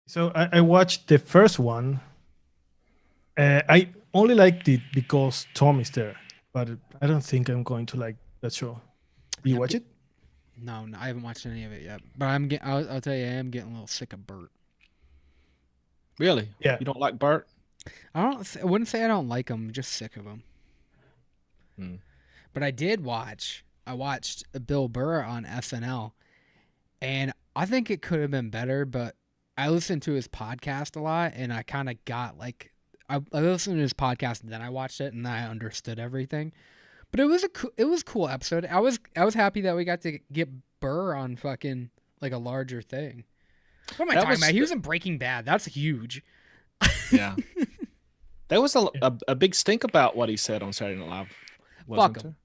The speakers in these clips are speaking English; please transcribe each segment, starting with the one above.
So I watched the first one. I only liked it because Tom is there, but I don't think I'm going to like that show. Do you Yeah, watch it? no, I haven't watched any of it yet. But I'll tell you, I am getting a little sick of Bert. Really? Yeah. You don't like Bert? I wouldn't say I don't like him. I'm just sick of him. Hmm. But I did watch. I watched Bill Burr on SNL, and I think it could have been better. But I listened to his podcast a lot, and I kind of got like I listened to his podcast, and then I watched it, and I understood everything. But it was a cool episode. I was happy that we got to get Burr on fucking like a larger thing. What am I That talking was about? He was in Breaking Bad. That's huge. yeah. There was Yeah. a big stink about what he said on Saturday Night Live, Fuck wasn't him. there?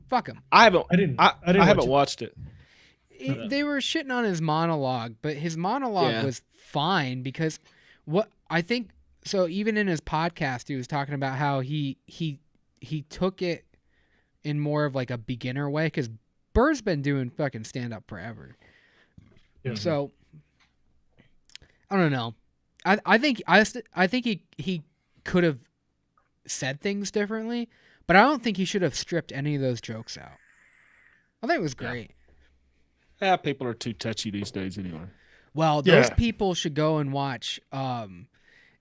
Fuck him. I haven't I didn't. I, I didn't I watch haven't it. watched it. They were shitting on his monologue, but his monologue Yeah. was fine because what I think. So even in his podcast, he was talking about how he took it in more of like a beginner way because Burr's been doing fucking stand up forever. Yeah. So I don't know. I think he could have said things differently, but I don't think he should have stripped any of those jokes out. I think it was Yeah. great. Yeah, people are too touchy these days anyway. Well, those Yeah. people should go and watch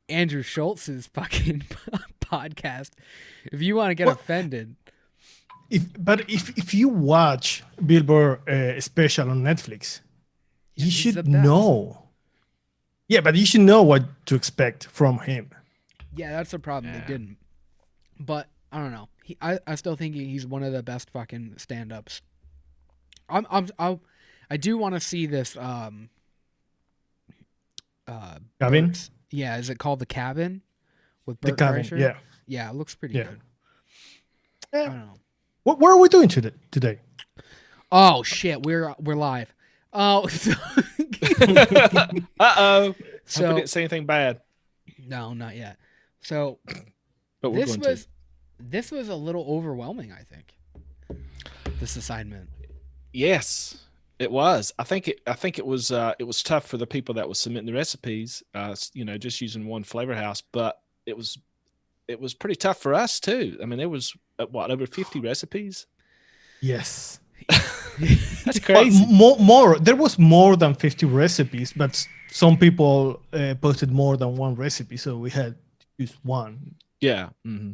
Andrew Schultz's fucking podcast if you want to get Well, offended. If you watch Bill Burr special on Netflix, Yeah, you he's the should best. know. Yeah, but you should know what to expect from him. Yeah, that's the problem. Yeah. They didn't. But I don't know. I still think he's one of the best fucking stand-ups. I do want to see this Cabin? Burt's- Yeah, is it called The Cabin with The Burt cabin. Kreischer? Yeah. Yeah, it looks pretty Yeah. good. I Eh, don't know. what are we doing today? Oh shit, we're live. Oh, Uh-oh. Hope so we didn't say anything bad, no, not yet. So but we're this going was this was a little overwhelming, I think. This assignment. to. Yes, it was. I think it was tough for the people that was submitting the recipes, just using one flavor house, but it was pretty tough for us too. I mean, there was over 50 recipes. Yes. That's Well, crazy. more. There was more than 50 recipes, but some people posted more than one recipe, so we had to use one. Yeah. Mm-hmm.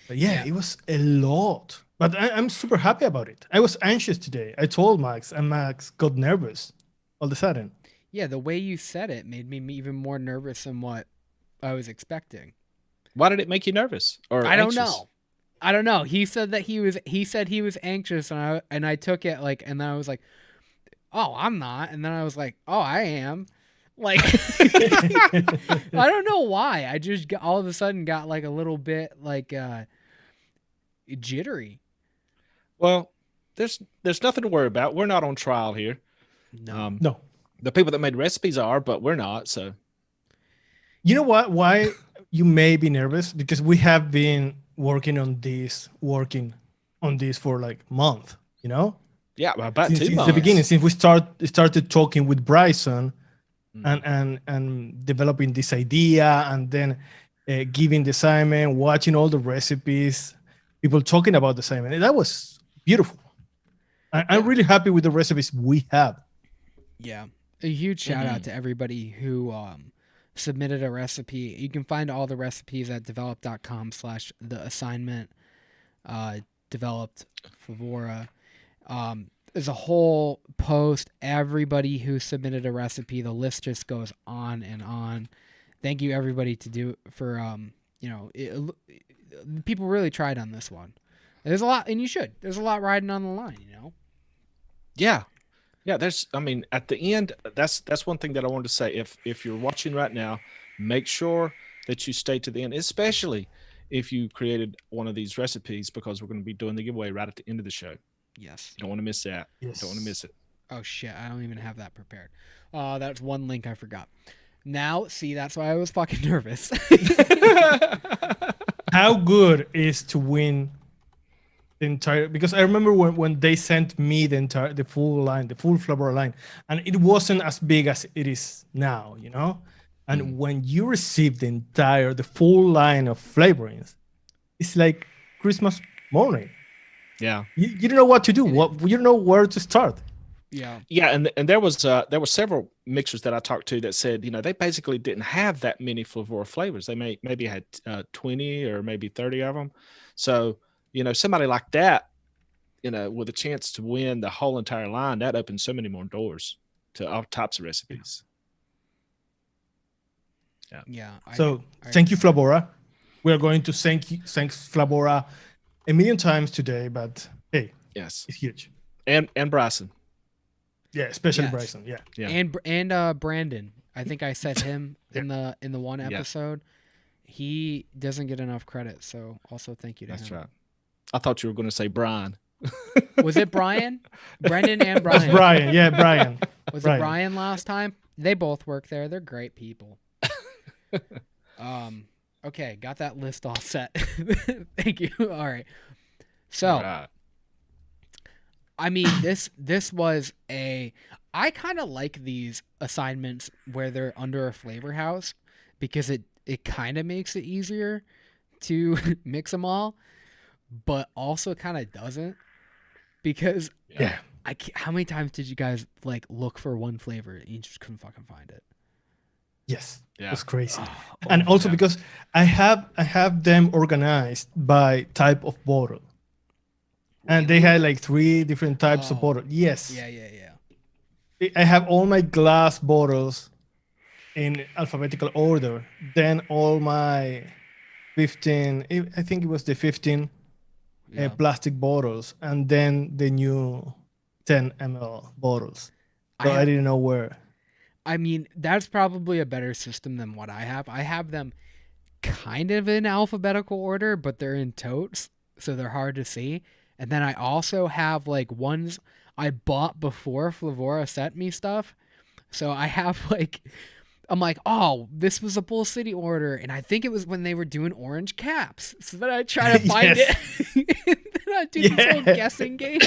But yeah, Yeah. it was a lot. But I'm super happy about it. I was anxious today. I told Max, and Max got nervous all of a sudden. Yeah, the way you said it made me even more nervous than what I was expecting. Why did it make you nervous? Or I don't anxious? know. I don't know. He said that he said he was anxious and I took it like and then I was like, "Oh, I'm not." And then I was like, "Oh, I am." Like I don't know why. I just all of a sudden got like a little bit like jittery. Well, there's nothing to worry about. We're not on trial here. No. No. The people that made recipes are, but we're not. So You know what? Why you may be nervous? Because we have been working on this for like a month, you know? yeah, about Since 2 the months. beginning, since we started talking with Bryson Mhm. and developing this idea and then giving the assignment, watching all the recipes, people talking about the assignment. And that was beautiful. I'm really happy with the recipes we have. Yeah. A huge shout out to everybody who submitted a recipe. You can find all the recipes at develop.com/the assignment developed Favora. There's a whole post. Everybody who submitted a recipe, the list just goes on and on. Thank you everybody people really tried on this one. There's a lot, and you should. There's a lot riding on the line, you know. Yeah. Yeah, at the end, that's one thing that I wanted to say. If you're watching right now, make sure that you stay to the end, especially if you created one of these recipes, because we're going to be doing the giveaway right at the end of the show. Yes. You don't want to miss that. Yes. Don't want to miss it. Oh shit, I don't even have that prepared. That's one link I forgot. Now, see, that's why I was fucking nervous. How good is to win the entire, because I remember when they sent me the full line, the full Flavora line, and it wasn't as big as it is now, you know. And when you receive the full line of flavorings, it's like Christmas morning. Yeah. You don't know what to do. You don't know where to start. Yeah. Yeah, and there were several mixers that I talked to that said, they basically didn't have that many Flavora flavors. They maybe had 20 or maybe 30 of them. So, somebody like that, with a chance to win the whole entire line, that opens so many more doors to all types of recipes. Yeah. So thank you, Flavora. We are going to thank Flavora a million times today, but hey, yes, it's huge. And Bryson. Yeah, especially Bryson. Yeah. And Brandon. I think I said him in the one episode. He doesn't get enough credit, so also thank you to him. That's right. I thought you were going to say Brian. Was it Brian? Brendan and Brian. That's Brian. Yeah, Brian. Was it Brian last time? They both work there. They're great people. Okay, got that list all set. Thank you. All right. So, I mean, this was I kind of like these assignments where they're under a flavor house because it kind of makes it easier to mix them all, but also kind of doesn't because how many times did you guys like look for one flavor and you just couldn't fucking find it? Yes, it was crazy. And also because I have them organized by type of bottle. And they had like 3 different types of bottle. Yes. Yeah. I have all my glass bottles in alphabetical order. Then all my 15, I think it was the 15 plastic bottles. And then the new 10 ml bottles. So I didn't know where. I mean, that's probably a better system than what I have. I have them kind of in alphabetical order, but they're in totes, so they're hard to see. And then I also have like ones I bought before Flavora sent me stuff. So I have I'm like, oh, this was a Bull City order. And I think it was when they were doing orange caps. So then I try to find it. And then I do this whole guessing game.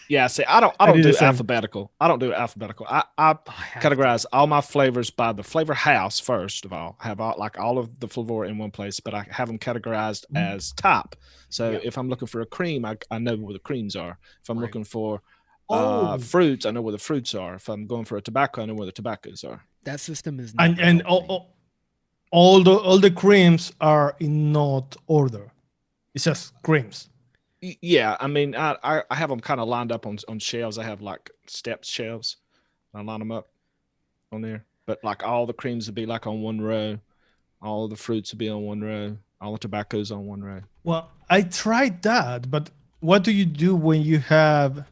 Yeah, see, I don't do alphabetical. I don't do alphabetical. I categorize all my flavors by the flavor house first of all. I have all of the Flavora in one place, but I have them categorized as type. So if I'm looking for a cream, I know where the creams are. If I'm looking for fruits, I know where the fruits are. If I'm going for a tobacco, I know where the tobaccos are. That system is and all the creams are in not order. It's just creams. Yeah, I mean, I have them kind of lined up on shelves. I have like stepped shelves. I line them up on there. But like all the creams would be like on one row. All the fruits would be on one row. All the tobaccos on one row. Well, I tried that, but what do you do when you have,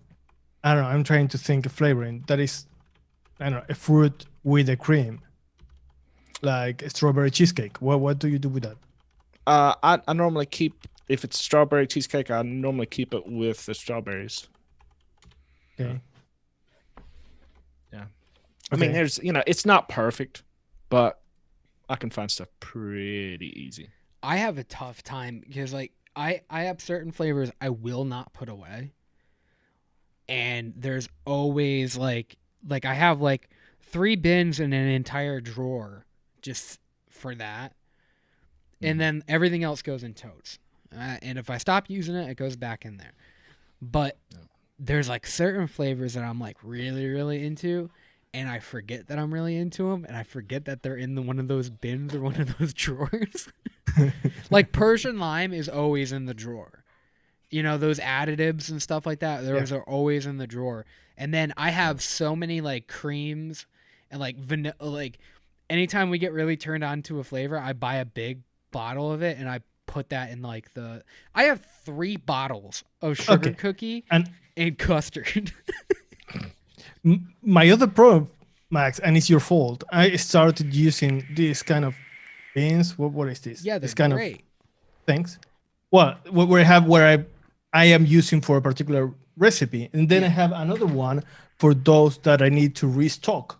I don't know, I'm trying to think of flavoring that is, I don't know, a fruit with a cream, like a strawberry cheesecake. What do you do with that? I normally keep, if it's strawberry cheesecake, I normally keep it with the strawberries. Okay. Yeah. I mean, there's, it's not perfect, but I can find stuff pretty easy. I have a tough time because I have certain flavors I will not put away. And there's always I have 3 bins in an entire drawer just for that. And then everything else goes in totes. And if I stop using it, it goes back in there. But there's certain flavors that I'm really, really into. And I forget that I'm really into them. And I forget that they're in one of those bins or one of those drawers. Like Persian lime is always in the drawer. Those additives and stuff like that. Those are always in the drawer. And then I have so many creams and vanilla. Anytime we get really turned on to a flavor, I buy a big bottle of it and I put that in I have 3 bottles of sugar cookie and custard. My other problem, Max, and it's your fault. I started using this kind of beans. What is this? Yeah, this kind great. Of things. Well, where I am using for a particular recipe, and then I have another one for those that I need to restock.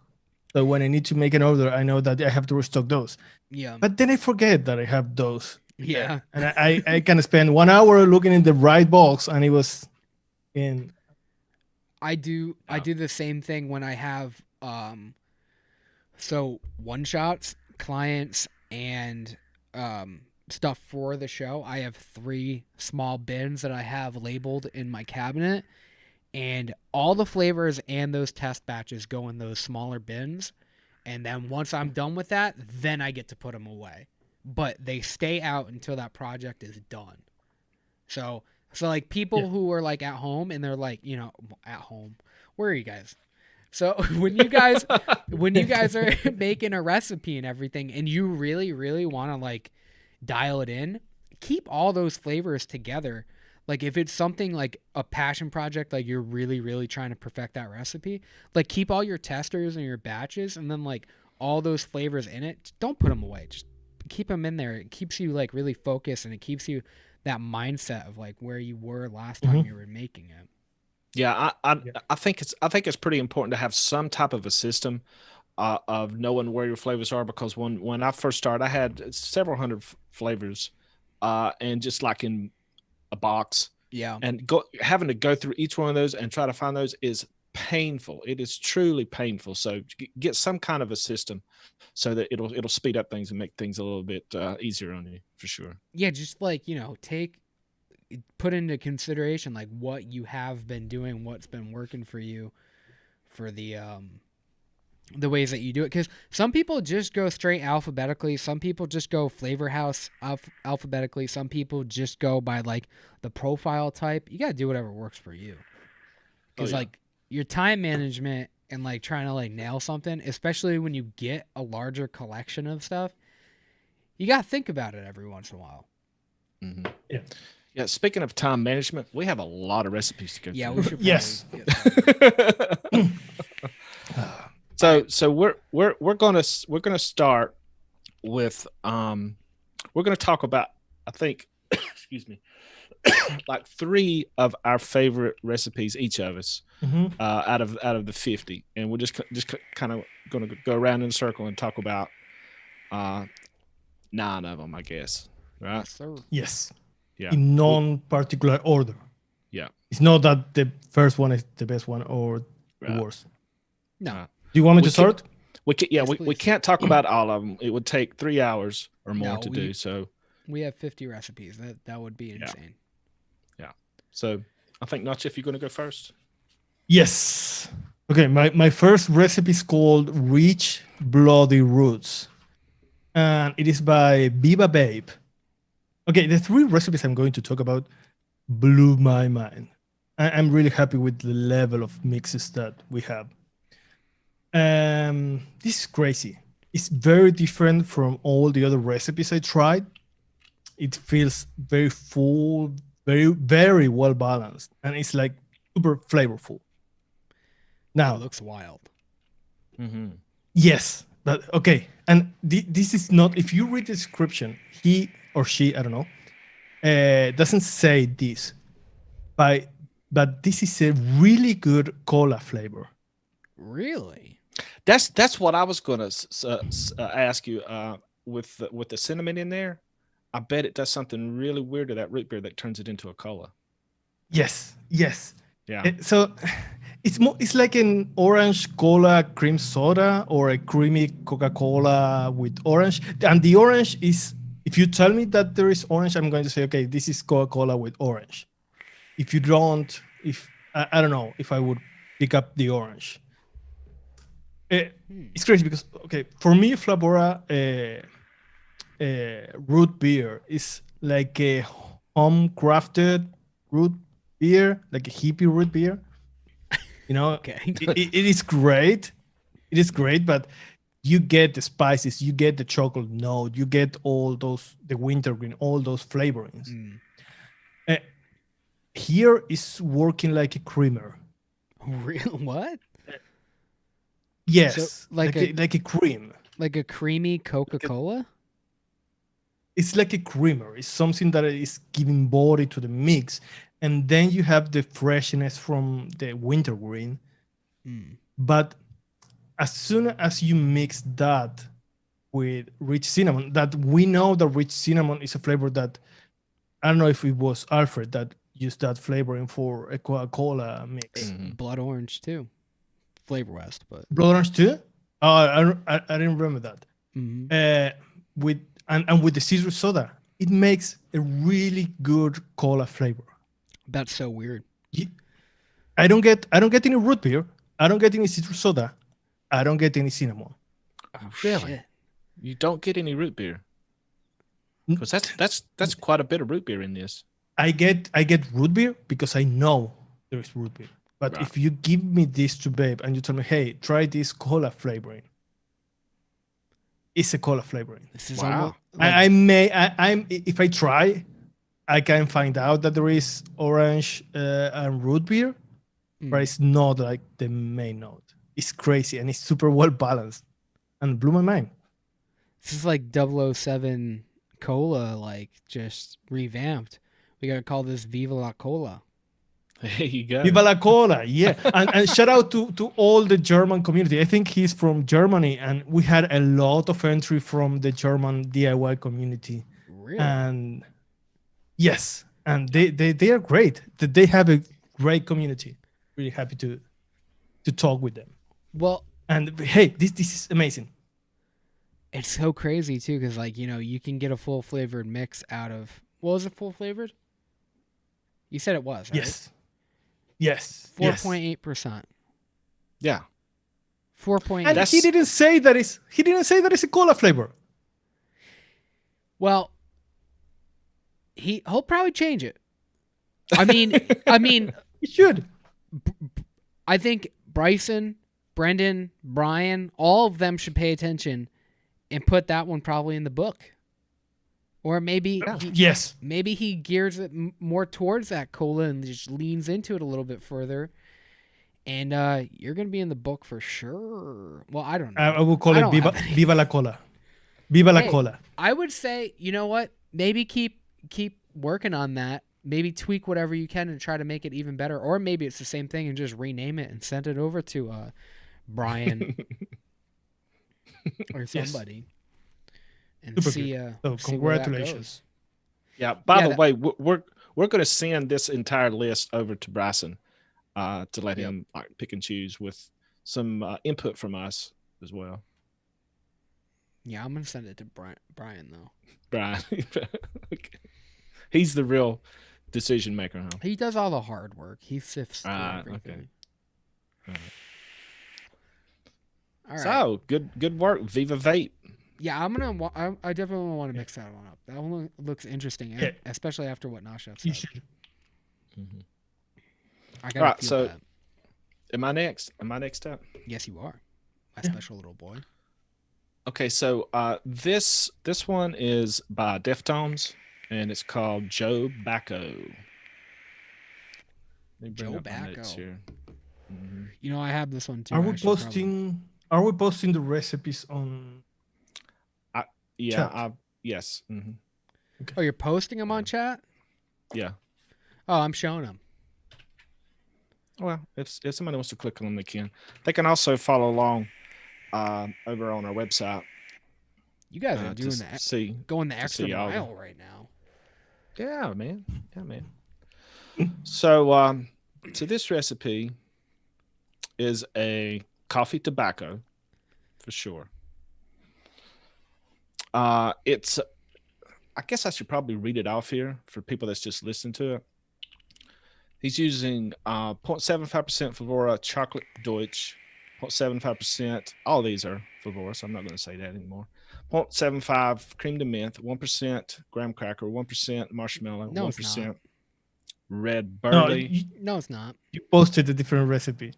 So when I need to make an order, I know that I have to restock those. Yeah. But then I forget that I have those Yeah. And I kind of spent 1 hour looking in the right box, and it was in. I do the same thing when I have so one shots, clients, and stuff for the show. I have 3 small bins that I have labeled in my cabinet, and all the flavors and those test batches go in those smaller bins. And then once I'm done with that, then I get to put them away. But they stay out until that project is done. So like people who are like at home and they're like, at home, where are you guys? So when you guys are making a recipe and everything, and you really, really want to like dial it in, keep all those flavors together. Like if it's something like a passion project, like you're really, really trying to perfect that recipe, like keep all your testers and your batches, and then like all those flavors in it. Just don't put them away. Just keep them in there. It keeps you like really focused, and it keeps you that mindset of like where you were last time you were making it. Yeah, I think it's pretty important to have some type of a system of knowing where your flavors are, because when I first started, I had several hundred flavors, and just like in a box. Yeah. And having to go through each one of those and try to find those is painful. It is truly painful. So get some kind of a system so that it'll speed up things and make things a little bit easier on you, for sure. Yeah, just like, put into consideration like what you have been doing, what's been working for you for the ways that you do it, because some people just go straight alphabetically, some people just go flavor house alphabetically, some people just go by like the profile type. You got to do whatever works for you, because like your time management and like trying to like nail something, especially when you get a larger collection of stuff, you got to think about it every once in a while. Yeah. Yeah, speaking of time management, we have a lot of recipes to go through. Yeah, we should probably Yes. So we're gonna start with we're gonna talk about, I think, excuse me, like 3 of our favorite recipes, each of us, out of the 50, and we're just kind of gonna go around in a circle and talk about 9 of them, I guess. Right? Yes, sir. Yes. Yeah. In non-particular order. Yeah. It's not that the first one is the best one or the worst. No. Do you want me to start? We Yes, can't talk about all of them. It would take 3 hours or more to do. So we have 50 recipes. That would be insane. Yeah. So I think, Nacho, if you're going to go first. Yes. Okay. My first recipe is called Rich Bloody Roots, and it is by Viva Babe. Okay, the 3 recipes I'm going to talk about blew my mind. I'm really happy with the level of mixes that we have. This is crazy. It's very different from all the other recipes I tried. It feels very full, very, very well balanced, and it's like super flavorful. Now, It looks wild. yes, but okay. And this is not, if you read the description, he or she, I don't know, doesn't say this, but this is a really good cola flavor. Really? That's what I was going to ask you. With the cinnamon in there, I bet it does something really weird to that root beer that turns it into a cola. Yes. Yeah. So it's like an orange cola cream soda or a creamy Coca-Cola with orange. And the orange is, if you tell me that there is orange, I'm going to say, okay, this is Coca-Cola with orange. If you don't, I don't know if I would pick up the orange. It's crazy because, okay, for me, Flabora root beer is like a home-crafted root beer, like a hippie root beer. Okay. it is great. It is great, but you get the spices, you get the chocolate note, you get all those, the wintergreen, all those flavorings. Here is working like a creamer. Real what? Yes, So, like a cream. Like a creamy Coca-Cola? It's like a creamer. It's something that is giving body to the mix, and then you have the freshness from the wintergreen. But as soon as you mix that with rich cinnamon. That we know that rich cinnamon is a flavor that I don't know if it was Alfred that used that flavoring for a Coca-Cola mix. Blood orange too, Flavor West, but Blood orange too? Oh, I didn't remember that. With and with the citrus soda, it makes a really good cola flavor. that's so weird. I don't get any root beer. I don't get any citrus soda. I don't get any cinnamon. Oh, Really? shit. You don't get any root beer. Because that's quite a bit of root beer in this. I get root beer because I know there is root beer. But Right. if you give me this to babe and you tell me, hey, try this cola flavoring, it's a cola flavoring. This is Wow. almost I'm if I try, I can find out that there is orange and root beer, but it's not like the main note. It's crazy and it's super well balanced and blew my mind. this is like 007 cola, like just revamped. We gotta call this Viva la Cola. There you go. Viva la cola, yeah. And shout out to all the German community. I think he's from Germany, and we had a lot of entry from the German DIY community. Really? And yes, and they are great. They have a great community. Really happy to talk with them. Well, And hey, this is amazing. it's so crazy too, because like you can get a full flavored mix out of what was it full flavored? You said it was, right? Yes. 4.8%. Yeah. 4.8. And he didn't say that it's a cola flavor. Well, he'll probably change it. I mean, He should. I think Bryson, Brendan, Brian, all of them should pay attention and put that one probably in the book. Or maybe Yes. maybe he gears it more towards that cola and just leans into it a little bit further. And you're going to be in the book for sure. Well, I don't know. I will call I it don't have any. Viva la cola. Viva la Hey, cola. I would say, you know what? Maybe keep working on that. Maybe tweak whatever you can and try to make it even better. Or maybe it's the same thing and just rename it and send it over to Brian or somebody. And Super see, good. see So where that congratulations. goes. Yeah. By Yeah, the way, we're going to send this entire list over to Bryson to let him pick and choose with some input from us as well. Yeah, I'm gonna send it to Brian though. Brian, okay. He's the real decision maker, huh? He does all the hard work. He sifts through Okay. everything. All right. All right. So good work, Viva Vape. Yeah, I definitely want to mix that one up. That one looks interesting, Yeah. especially after what Nasha You said. should. I gotta Alright, feel so- that. Am I next? Am I next up? Yes, you are, my Yeah. special little boy. Okay, so this one is by Deftones, and it's called Joebacco. Let me bring up my notes Joebacco. here. Mhm. You know, I have this one too. Are I we should probably- posting? Are we posting the recipes on? Yeah, Chat. yes. Mhm. Oh, you're posting them on chat? Yeah. Oh, I'm showing them. Well, if somebody wants to click on them, they can. They can also follow along over on our website. You guys are to doing that, see. going the to extra see all the- mile right now. Yeah, man. Yeah, man. So, so this recipe is a coffee tobacco for sure. It's, I guess I should probably read it off here for people that's just listening to it. He's using 0.75% Flavora chocolate Deutsch, 0.75%. All these are Flavora, so I'm not going to say that anymore. 0.75 cream de menthe, 1% graham cracker, 1% marshmallow, No, it's 1% red No, burley. No, it's not. you posted a different recipe.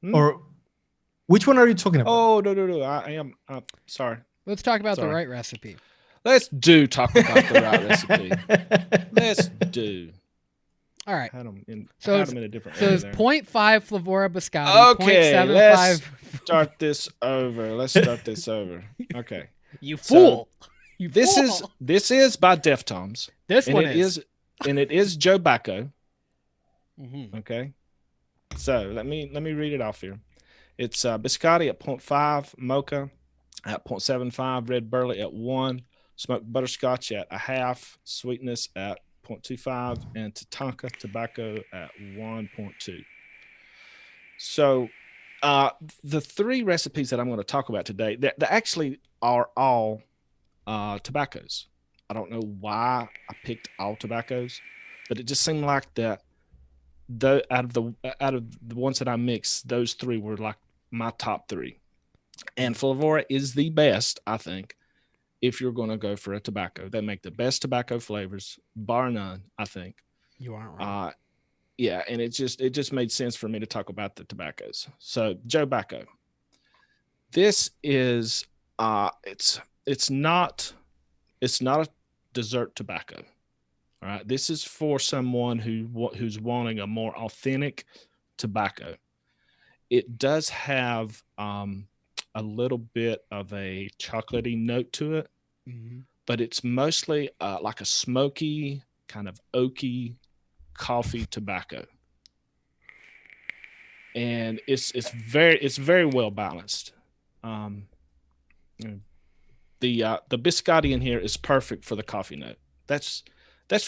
Hmm? Or which one are you talking about? Oh, no. I am sorry. Let's talk about the Sorry. right recipe. Let's talk about the right recipe. Let's do. All right. Had them in, So had it's- 'em in a different So order it's there. 0.5 Flavora Biscotti. Okay, 0.75. let's start this over. Let's start this over. Okay. You So, fool. You This fool. is by Deftones. This And one it is. and it is Joebacco. Mhm. Okay. So let me read it off here. It's biscotti at 0.5, mocha at 0.75, red burley at 1, smoked butterscotch at a half, sweetness at 0.25, and Tatanka tobacco at 1.2. So the three recipes that I'm going to talk about today, they actually are all tobaccos. I don't know why I picked all tobaccos, but it just seemed like that out of the ones that I mixed, those three were like my top three. And Flavora is the best, I think, if you're going to go for a tobacco. They make the best tobacco flavors, bar none, I think. You aren't wrong. Yeah, and it just made sense for me to talk about the tobaccos. So Joebacco, this is it's not a dessert tobacco. All right, this is for someone who's wanting a more authentic tobacco. It does have a little bit of a chocolatey note to it, but it's mostly like a smoky, kind of oaky coffee tobacco, and it's very well balanced. The biscotti in here is perfect for the coffee note. That's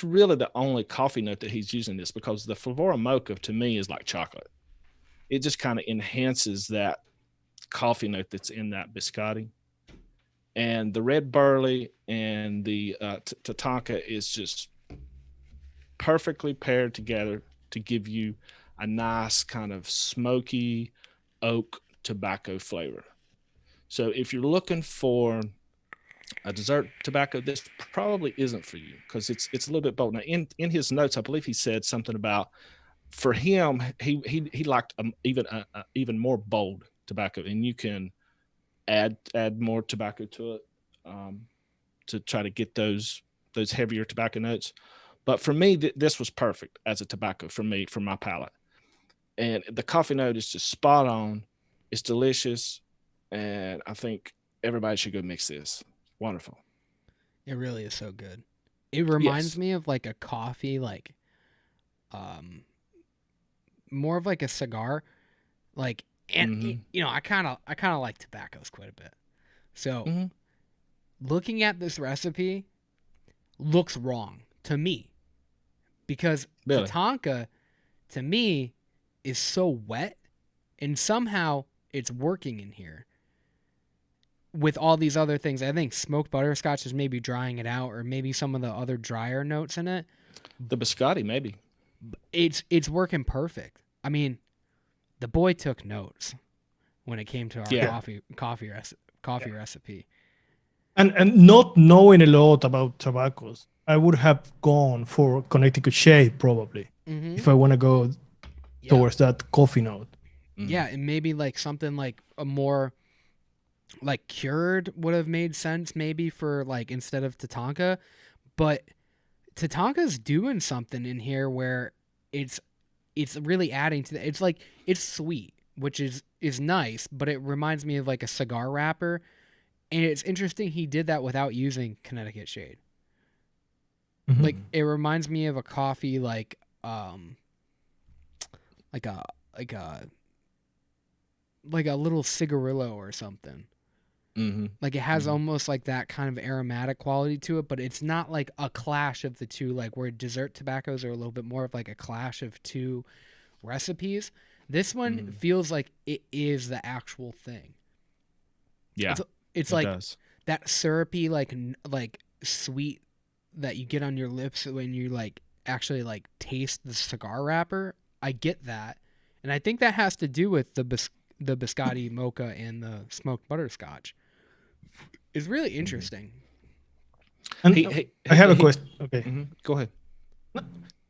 really the only coffee note that he's using this, because the Flavora Mocha to me is like chocolate. It just kind of enhances that coffee note that's in that biscotti. And the red burley and the Tatanka is just perfectly paired together to give you a nice kind of smoky oak tobacco flavor. So if you're looking for a dessert tobacco, this probably isn't for you, because it's a little bit bold. Now, in his notes, I believe he said something about, for him, he liked even more bold tobacco, and you can add more tobacco to it to try to get those heavier tobacco notes. But for me, this was perfect as a tobacco for me, for my palate. And the coffee note is just spot on. It's delicious, and I think everybody should go mix this. Wonderful. It really is so good. It reminds me of like a coffee, like more of like a cigar, like, and you know, I kind of like tobaccos quite a bit. So looking at this recipe looks wrong to me, because Really? Tatanka to me is so wet, and somehow it's working in here with all these other things. I think smoked butterscotch is maybe drying it out, or maybe some of the other drier notes in it. The biscotti, maybe. It's working perfect. I mean, the boy took notes when it came to our coffee recipe. And not knowing a lot about tobaccos, I would have gone for Connecticut shade probably, if I want to go towards that coffee note. Yeah, and maybe like something like a more like cured would have made sense maybe for like instead of Tatanka, but Tatanka's doing something in here where it's really adding to it's like, it's sweet, which is nice, but it reminds me of like a cigar wrapper, and it's interesting he did that without using Connecticut shade. Like, it reminds me of a coffee like a little cigarillo or something. Like, it has almost like that kind of aromatic quality to it, but it's not like a clash of the two, like where dessert tobaccos are a little bit more of like a clash of two recipes. This one feels like it is the actual thing. Yeah, it's like does. That syrupy, like sweet that you get on your lips when you like actually like taste the cigar wrapper. I get that, and I think that has to do with the biscotti mocha and the smoked butterscotch. It's really interesting. And I have a question. Okay, go ahead.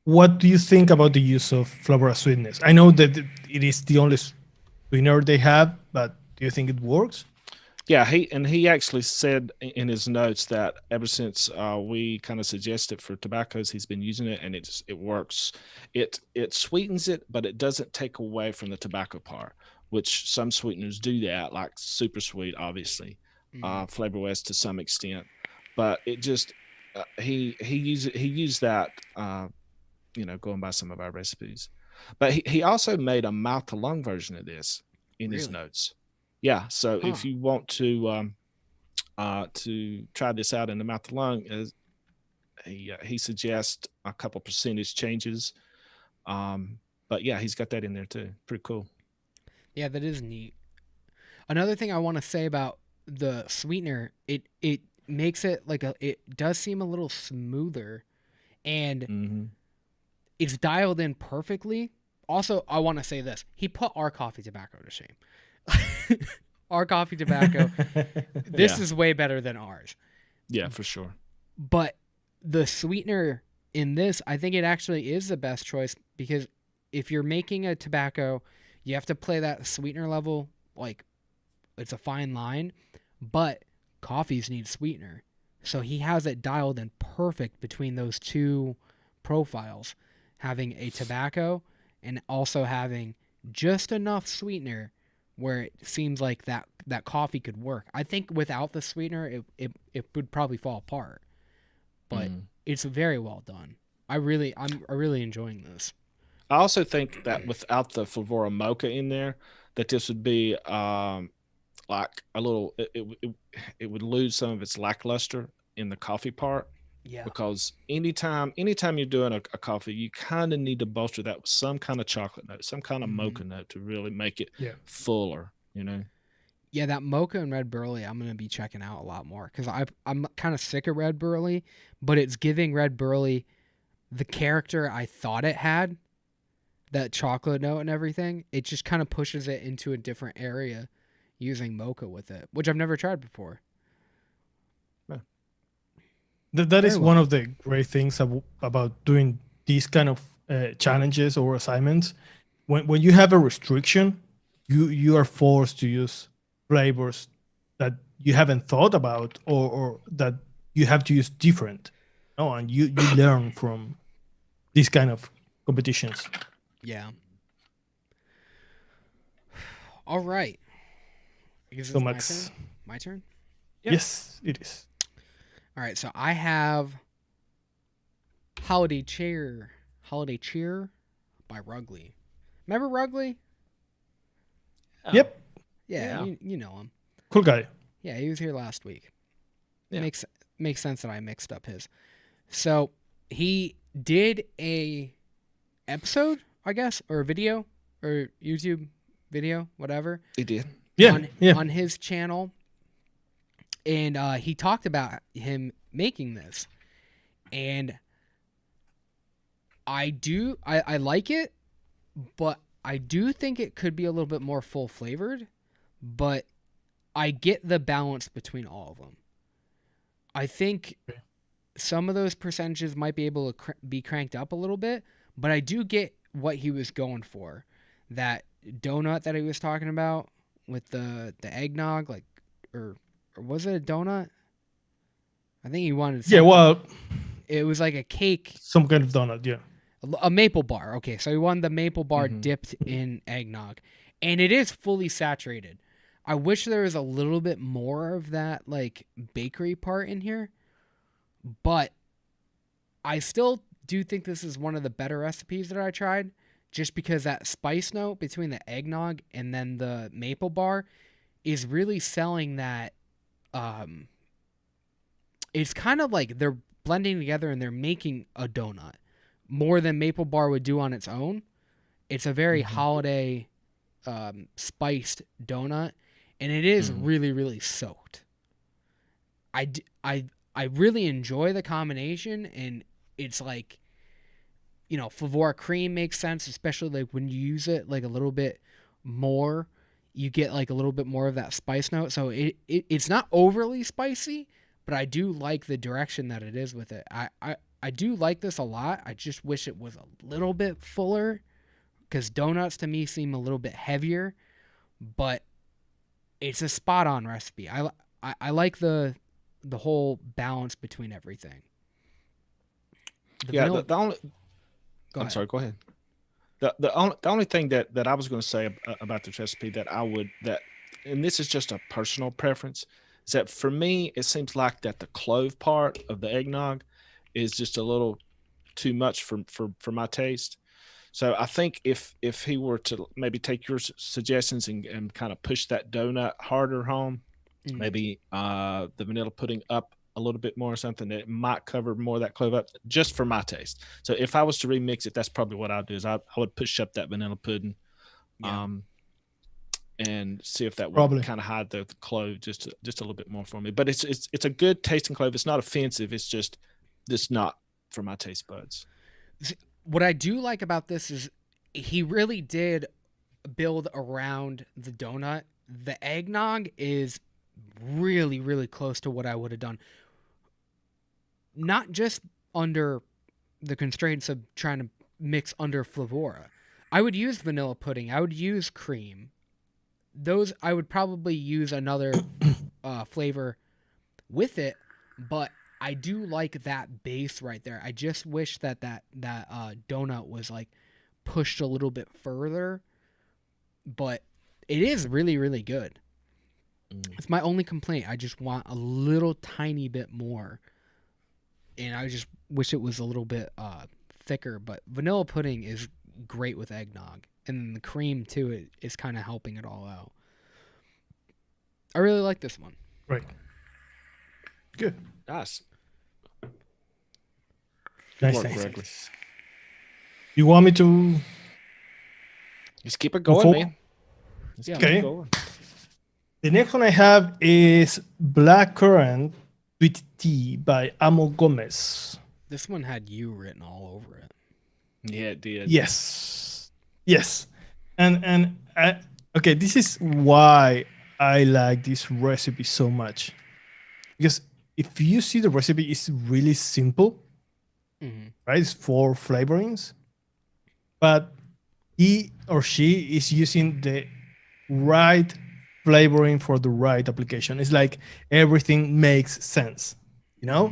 What do you think about the use of Flavora sweetness? I know that it is the only sweetener they have, but do you think it works? Yeah, he actually said in his notes that ever since we kind of suggested for tobaccos, he's been using it, and it works. It sweetens it, but it doesn't take away from the tobacco part, which some sweeteners do that, like super sweet, obviously, Flavor West to some extent. But it just he used that going by some of our recipes. But he also made a mouth to lung version of this in his notes. Yeah, so if you want to to try this out in the mouth alone, is he suggests a couple percentage changes. But yeah, he's got that in there too. Pretty cool. Yeah, that is neat. Another thing I want to say about the sweetener, it makes it like it does seem a little smoother, and Mm-hmm. it's dialed in perfectly. Also, I want to say this: he put our coffee tobacco to shame. Our coffee tobacco, this Yeah. is way better than ours. Yeah, for sure. But the sweetener in this, I think it actually is the best choice, because if you're making a tobacco, you have to play that sweetener level like it's a fine line, but coffees need sweetener. So he has it dialed in perfect between those two profiles, having a tobacco and also having just enough sweetener where it seems like that coffee could work. I think without the sweetener, it would probably fall apart. But it's very well done. I'm really enjoying this. I also think that without the Flavora Mocha in there, that this would be like a little. It would lose some of its lackluster in the coffee part, Yeah. because anytime you're doing a coffee, you kind of need to bolster that with some kind of chocolate note, some kind of mocha note to really make it Yeah. fuller. Yeah, that mocha and red burley, I'm gonna be checking out a lot more, because I'm kind of sick of red burley, but it's giving red burley the character I thought it had, that chocolate note and everything. It just kind of pushes it into a different area using mocha with it, which I've never tried before. That Very is well. one of the great things about doing these kind of challenges or assignments. When you have a restriction, you are forced to use flavors that you haven't thought about, or that you have to use different. No, and you learn from these kind of competitions. Yeah. All right. I guess So it's Max, my turn. Yep. yes, it is. All right, so I have Holiday Cheer by Rugley. Remember Rugley? Oh, Yep, Yeah, Yeah. You know him. cool guy. Yeah, he was here last week. Yeah. Makes sense that I mixed up his. So he did a episode, I guess, or a video, or YouTube video, whatever, He did. Yeah, yeah. on his channel, and he talked about him making this, and I like it, but I do think it could be a little bit more full flavored, but I get the balance between all of them. I think some of those percentages might be able to be cranked up a little bit, but I do get what he was going for. That donut that he was talking about with the eggnog, like, or was it a donut? I think he wanted something. Yeah, well, It was like a cake, some kind of donut. Yeah. a maple bar. Okay, so he wanted the maple bar Mhm. dipped in eggnog, and it is fully saturated. I wish there was a little bit more of that like bakery part in here, but I still do think this is one of the better recipes that I tried, just because that spice note between the eggnog and then the maple bar is really selling that. It's kind of like they're blending together and they're making a donut more than maple bar would do on its own. It's a very holiday spiced donut, and it is really, really soaked. I really enjoy the combination, and it's like, Flavora cream makes sense, especially like when you use it like a little bit more, you get like a little bit more of that spice note. So it's not overly spicy, but I do like the direction that it is with it. I do like this a lot. I just wish it was a little bit fuller, because donuts to me seem a little bit heavier, but it's a spot on recipe. I like the whole balance between everything. Yeah. vanilla- The only. Go I'm ahead. sorry. Go ahead. The only thing that I was going to say about this recipe and this is just a personal preference, is that for me it seems like that the clove part of the eggnog is just a little too much for my taste. So I think if he were to maybe take your suggestions and kind of push that donut harder home, Mm. maybe the vanilla pudding up a little bit more or something that might cover more of that clove up, just for my taste. So if I was to remix it, that's probably what I'd do. Is I would push up that vanilla pudding, Yeah. and see if that would Probably. kind of hide the clove just a little bit more for me. But it's a good tasting clove. It's not offensive. It's just not for my taste buds. What I do like about this is he really did build around the donut. The eggnog is really, really close to what I would have done. Not just under the constraints of trying to mix under Flavora. I would use vanilla pudding. I would use cream. Those I would probably use another flavor with it, but I do like that base right there. I just wish that donut was like pushed a little bit further, but it is really, really good. It's my only complaint. I just want a little tiny bit more, and I just wish it was a little bit thicker. But vanilla pudding is great with eggnog, and the cream too is kind of helping it all out. I really like this one. Right. Good. Nice. Nice, work, nice, Gregory. nice. You want me to? Just keep it going, Before- man. Just Yeah. keep it Okay. going. The next one I have is Black Currant Sweet Tea by Amo Gomez. This one had you written all over it. Yeah, it did. Yes. Yes. And okay, this is why I like this recipe so much. Because if you see the recipe, it's really simple, right? It's 4 flavorings, but he or she is using the right flavoring for the right application. It's like everything makes sense, you know?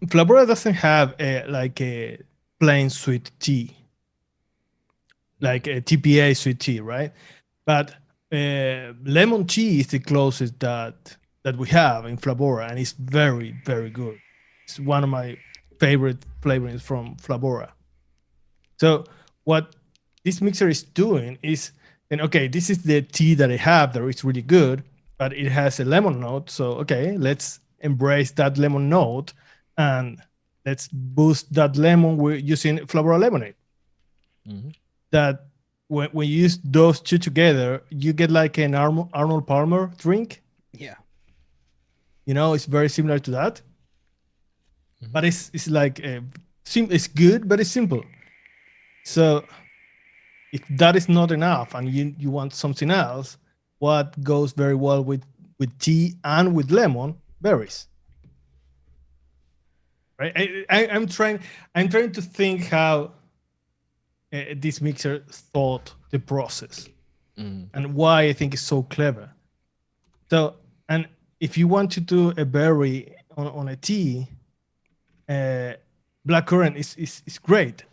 Flavora doesn't have a plain sweet tea, like a TPA sweet tea, right? But lemon tea is the closest that we have in Flavora, and it's very, very good. It's one of my favorite flavorings from Flavora. So what this mixer is doing is, and okay, this is the tea that I have that is really good, but it has a lemon note. So okay, let's embrace that lemon note and let's boost that lemon with using Flavora lemonade. That when you use those two together, you get like an Arnold Palmer drink. Yeah. You know, it's very similar to that, but it's like it's good, but it's simple. So if that is not enough and you want something else, what goes very well with tea and with lemon? Berries. Right? I'm trying to think how this mixer thought the process and why I think it's so clever. So, and if you want to do a berry on a tea, blackcurrant is great.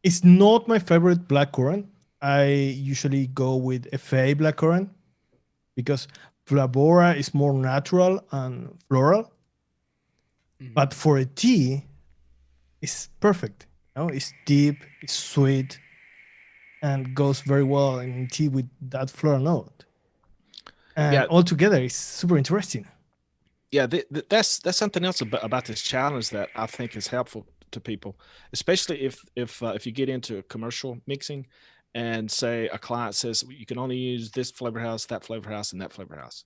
It's not my favorite blackcurrant. I usually go with FA blackcurrant because Flavora is more natural and floral. But for a tea, it's perfect. You know, it's deep, it's sweet, and goes very well in tea with that floral note. And altogether, it's super interesting. Yeah, that's something else about this challenge that I think is helpful to people, especially if you get into commercial mixing, and say a client says you can only use this flavor house, that flavor house, and that flavor house,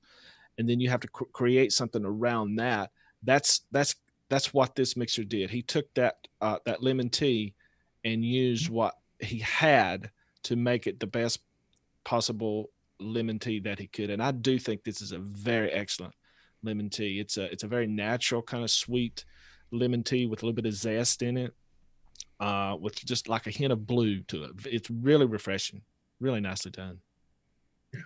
and then you have to create something around that. That's what this mixer did. He took that lemon tea and used what he had to make it the best possible lemon tea that he could. And I do think this is a very excellent lemon tea. It's a very natural kind of sweet lemon tea with a little bit of zest in it, with just like a hint of blue to it. It's really refreshing, really nicely done. Yeah.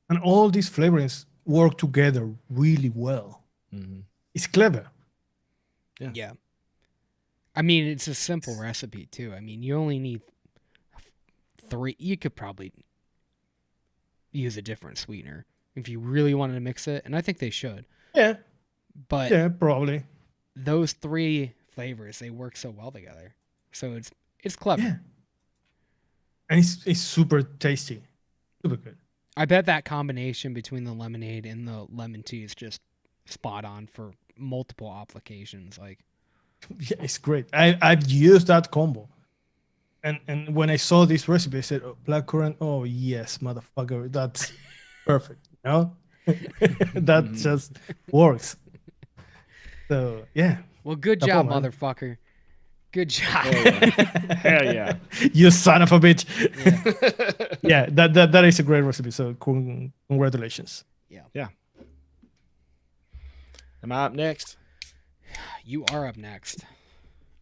And all these flavorings work together really well. It's clever. Yeah. I mean, it's a simple recipe too. I mean, you only need 3. You could probably use a different sweetener if you really wanted to mix it, and I think they should. Yeah. But yeah, probably. Those 3 flavors, they work so well together. So it's clever. Yeah. And it's super tasty. Super good. I bet that combination between the lemonade and the lemon tea is just spot on for multiple applications. Like, Yeah, it's great. I've used that combo. And when I saw this recipe, I said, oh, black currant. Oh yes, motherfucker, that's perfect. You know, that just works. So yeah. well, good Chapo, job, man. motherfucker. Good job. Hell yeah. You son of a bitch. Yeah. Yeah, that is a great recipe. So congratulations. Yeah. Am I up next? You are up next.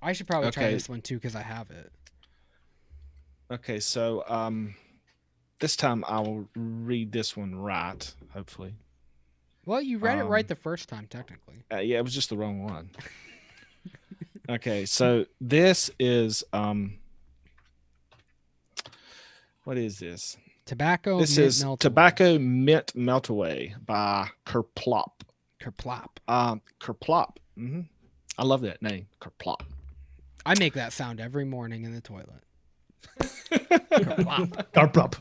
I should probably try Okay. this one too because I have it. Okay, so this time I will read this one right, hopefully. Well, you read it right the first time, technically. Yeah, it was just the wrong one. Okay, so this is what is this? Tobacco. This mint is meltaway. Tobacco Mint Meltaway by Kerplop. Kerplop. Kerplop. I love that name, Kerplop. I make that sound every morning in the toilet. Kerplop. Carplop.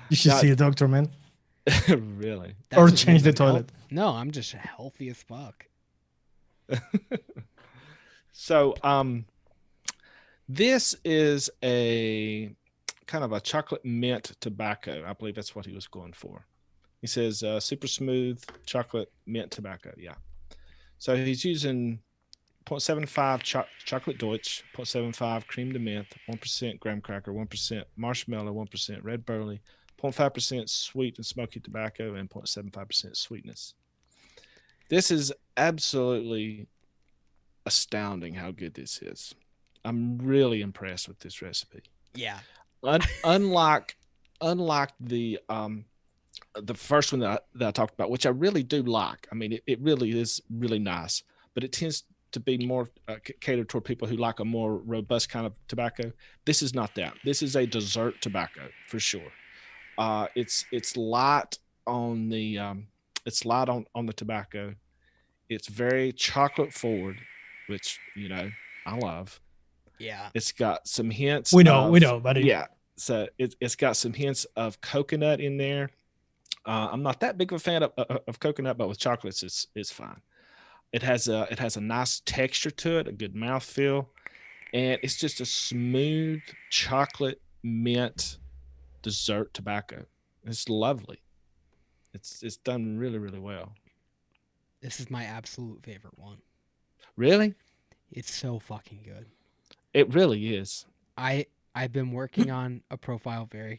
You should see a doctor, man, Really? or That's change the amazing. toilet. No, I'm just healthy as fuck. So, this is a kind of a chocolate mint tobacco. I believe that's what he was going for. He says super smooth chocolate mint tobacco. Yeah. So he's using 0.75 chocolate Deutsch, 0.75 cream de menthe, 1% graham cracker, 1% marshmallow, 1% red burley, 0.5% sweet and smoky tobacco, and 0.75% sweetness. This is absolutely astounding how good this is. I'm really impressed with this recipe. Yeah. Unlike the first one that I talked about, which I really do like. I mean, it really is really nice, but it tends to be more catered toward people who like a more robust kind of tobacco. This is not that. This is a dessert tobacco for sure. It's light on the on the tobacco. It's very chocolate forward, which I love. Yeah. It's got some hints. We know, buddy. Yeah. So it's got some hints of coconut in there. I'm not that big of a fan of coconut, but with chocolates, it's fine. It has a nice texture to it, a good mouthfeel, and it's just a smooth chocolate mint dessert tobacco. It's lovely. It's done really, really well. This is my absolute favorite one. Really? It's so fucking good. It really is. I've been working on a profile very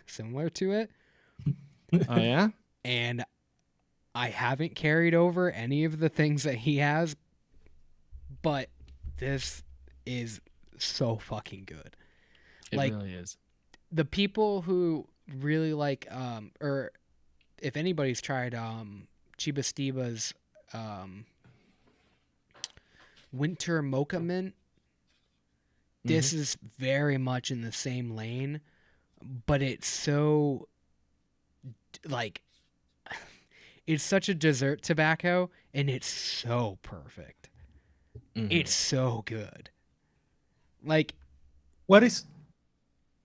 similar to it, Oh yeah? and I haven't carried over any of the things that he has, but this is so fucking good. It Like, really is. the people who really like or if anybody's tried Chiba Steba's winter mocha mint, this is very much in the same lane, but it's so like it's such a dessert tobacco and it's so perfect. It's so good. Like, What is?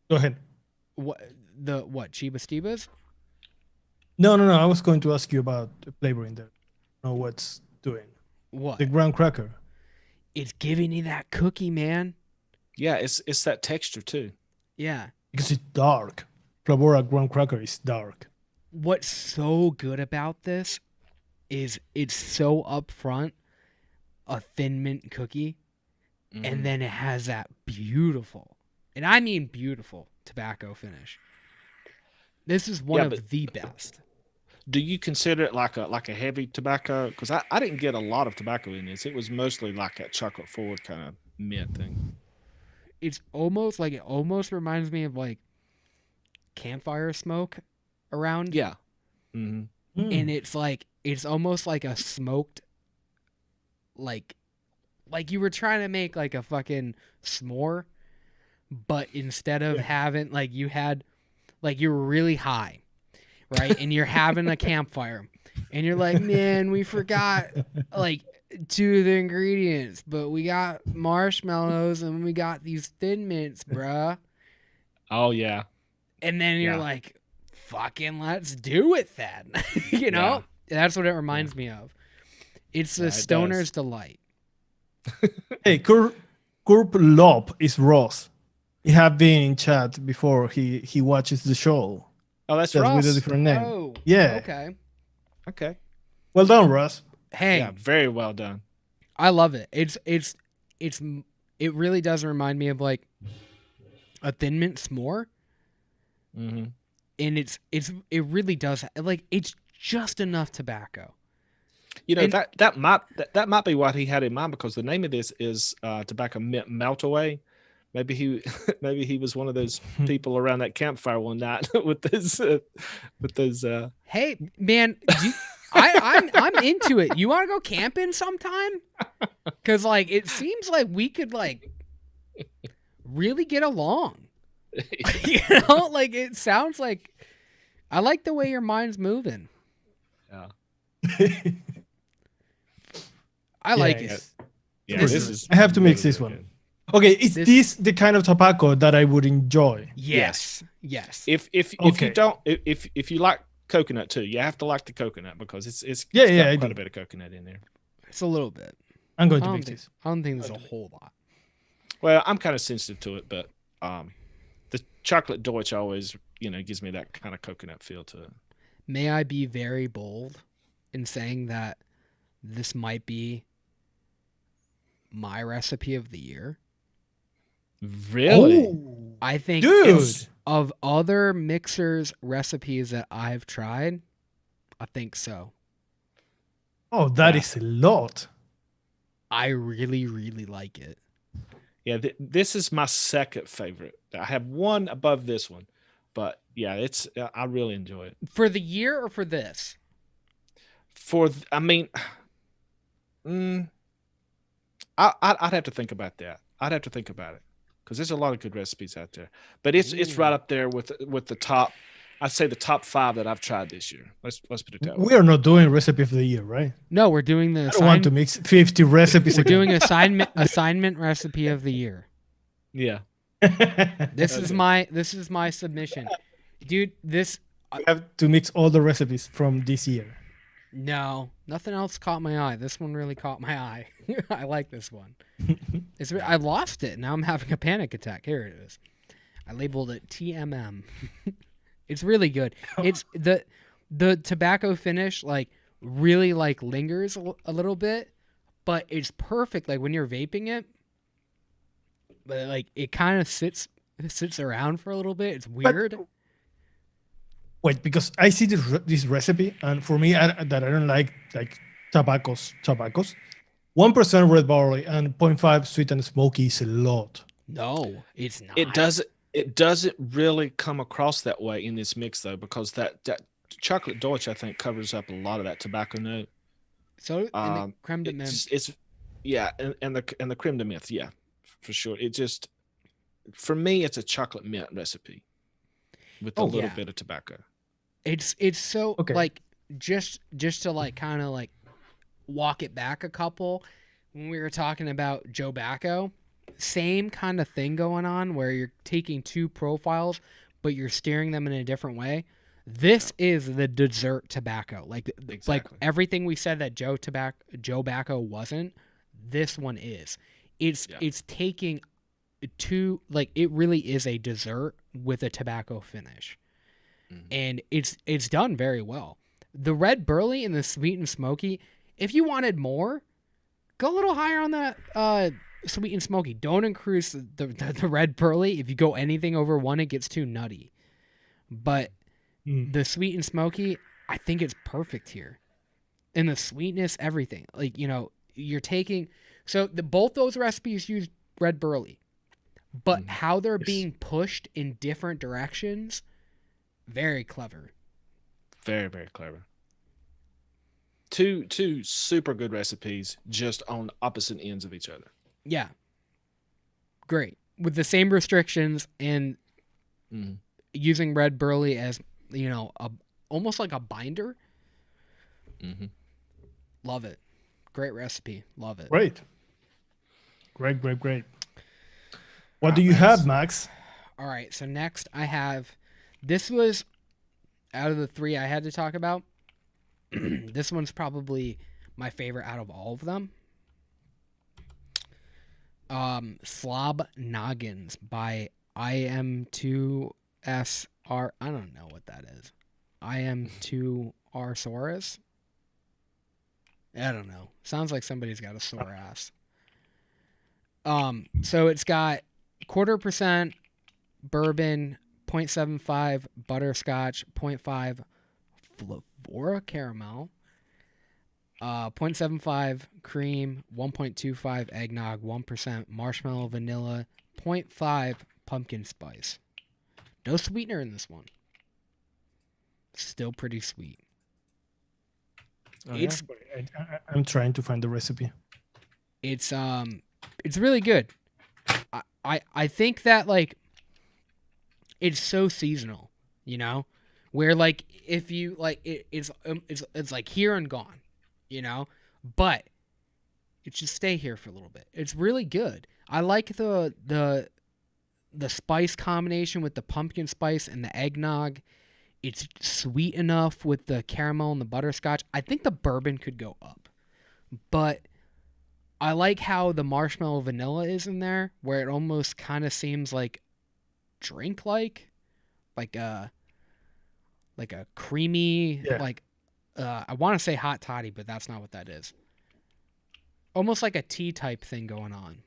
Go ahead. what Chiba Steba's? No. I was going to ask you about the flavor in there. Know what's doing? What? The graham cracker. It's giving you that cookie, man. Yeah, it's that texture too. Yeah. Because it's dark. Flavora graham cracker is dark. What's so good about this is it's so upfront, a thin mint cookie, and then it has that beautiful, and I mean beautiful, tobacco finish. This is one of the best. Do you consider it like a heavy tobacco? Because I didn't get a lot of tobacco in this. It was mostly like that chocolate forward kind of mint thing. It's almost like, it almost reminds me of like campfire smoke around. Yeah. Mm-hmm. And it's like, it's almost like a smoked, like you were trying to make like a fucking s'more, but instead of having, like, you had, like, you were really high, right? And you're having a campfire and you're like, man, we forgot like 2 of the ingredients, but we got marshmallows and we got these thin mints, bruh. Oh yeah. And then you're Yeah. like, fucking let's do it then. You know, that's what it reminds me of. It's the stoner's delight. Hey, Kurt Lob is Ross. He have been in chat before he watches the show. Oh, that's Just with a Ross. Oh, different name. Yeah. Okay. Well done, Ross. Hey, Yeah, very well done. I love it. It really does remind me of like a Thin Mint s'more. Mm-hmm. And it really does, like, it's just enough tobacco. You know, And- that might be what he had in mind, because the name of this is tobacco mint meltaway. Maybe he was one of those people around that campfire one night with those. Hey, man, I'm into it. You want to go camping sometime? Because like it seems like we could like really get along. You know, like it sounds like I like the way your mind's moving. Yeah. I like it. Yeah, This this is- is. I have to mix really this one. good. Okay, is This- this the kind of tobacco that I would enjoy? Yes. If Okay. you don't, if you like coconut too, you have to like the coconut, because it's Yeah, got I quite do. a bit of coconut in there. It's a little bit. I'm going I to don't mix think, this. I don't think there's a whole lot. Well, I'm kind of sensitive to it, but the chocolate Deutsch always, gives me that kind of coconut feel to it. May I be very bold in saying that this might be my recipe of the year? Really? Oh, I think dude. it's- of other mixers recipes that I've tried, I think so. Oh, that Yeah. is a lot. I really, really like it. Yeah, this is my second favorite. I have one above this one, but yeah, I really enjoy it. For the year or for this? I'd have to think about that. I'd have to think about it, because there's a lot of good recipes out there. But it's right up there with the top. I'd say the top 5 that I've tried this year. Let's put it that way. We are not doing recipe of the year, right? No, we're doing the I don't want to mix 50 recipes. we're again. doing assignment recipe of the year. Yeah. This is Okay. my submission. Dude, this We have to mix all the recipes from this year. no, nothing else caught my eye. This one really caught my eye. I like this one. I lost it. Now I'm having a panic attack. Here it is. I labeled it TMM. It's really good. It's the tobacco finish like really like lingers a little bit, but it's perfect like when you're vaping it. But like it kind of sits around for a little bit. It's weird. Wait, because I see this recipe, and for me, that I don't like tobaccos. 1% red barley and 0.5 sweet and smoky is a lot. No, it's not. It doesn't really come across that way in this mix, though, because that chocolate Deutsch, I think, covers up a lot of that tobacco note. So and the creme de menthe. It's yeah, and the creme de menthe, yeah, for sure. It just, for me, it's a chocolate mint recipe with a little yeah. bit of tobacco. It's so Okay. like just to like kind of like walk it back a couple. When we were talking about Joebacco, same kind of thing going on where you're taking two profiles, but you're steering them in a different way. This is the dessert tobacco. Like Exactly. everything we said that Joebacco wasn't, this one is. It's taking two, like it really is a dessert with a tobacco finish. Mhm. And it's done very well. The red burley and the sweet and smoky, if you wanted more, go a little higher on that sweet and smoky. Don't increase the red burley. If you go anything over 1, it gets too nutty. But the sweet and smoky, I think it's perfect here. And the sweetness, everything. Like, you're taking... So both those recipes use red burley. But how they're being pushed in different directions, very clever. Very, very clever. Two super good recipes, just on opposite ends of each other. Yeah. Great. With the same restrictions and using red burley as, almost like a binder. Mm-hmm. Love it. Great recipe. Love it. Great. What do you have, Max? All right. So next I have, this was out of the 3 I had to talk about, this one's probably my favorite out of all of them. Slobb Nogginz by IM2SR. I don't know what that is. IM2R Saurus. I don't know. Sounds like somebody's got a sore ass. So it's got 0.25% bourbon, 0.75 butterscotch, 0.5 Flavora caramel, 0.75 cream, 1.25 eggnog, 1% marshmallow vanilla, 0.5 pumpkin spice. No sweetener in this one. Still pretty sweet. Oh, It's I'm trying to find the recipe. it's really good. I think that like it's so seasonal, you know, where like if you like it's like here and gone, you know, but it should stay here for a little bit. It's really good. I like the spice combination with the pumpkin spice and the eggnog. It's sweet enough with the caramel and the butterscotch. I think the bourbon could go up, but I like how the marshmallow vanilla is in there, where it almost kind of seems like drink like a creamy like I want to say hot toddy, but that's not what that is. Almost like a tea type thing going on.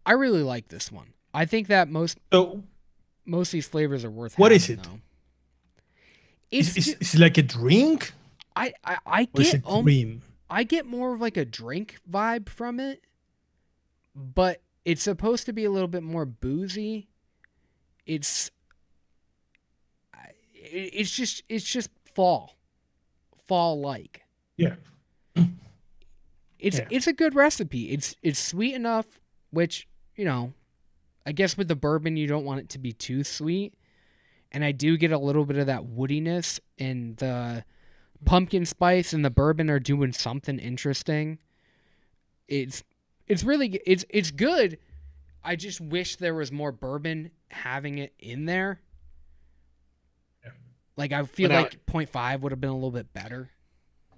I really like this one. I think that most of these flavors are worth what having, is it? though. It's like a drink? I Or is get it cream? I get more of like a drink vibe from it, but it's supposed to be a little bit more boozy. It's just fall like. Yeah. It's a good recipe. It's sweet enough, which, you know, I guess with the bourbon you don't want it to be too sweet. And I do get a little bit of that woodiness, and the pumpkin spice and the bourbon are doing something interesting. It's really it's good. I just wish there was more bourbon having it in there. Yeah. Like I feel like 0.5 would have been a little bit better.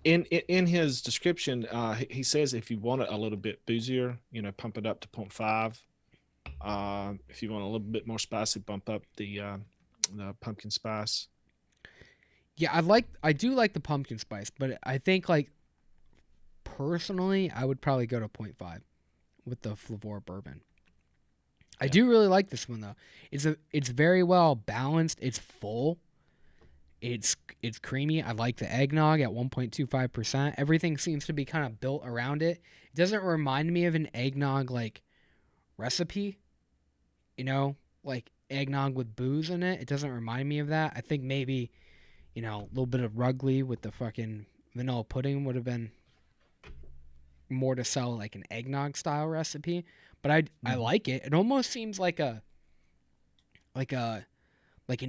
In his description, he says if you want it a little bit boozier, you know, pump it up to 0.5. If you want a little bit more spicy, bump up the pumpkin spice. Yeah, I do like the pumpkin spice, but I think like personally, I would probably go to 0.5 with the Flavor bourbon. I do really like this one though. It's very well balanced. It's full. It's creamy. I like the eggnog at 1.25%. Everything seems to be kind of built around it. It doesn't remind me of an eggnog like recipe, you know, like eggnog with booze in it. It doesn't remind me of that. I think maybe, you know, a little bit of Rugley with the fucking vanilla pudding would have been more to sell like an eggnog style recipe. But I like it. It almost seems like an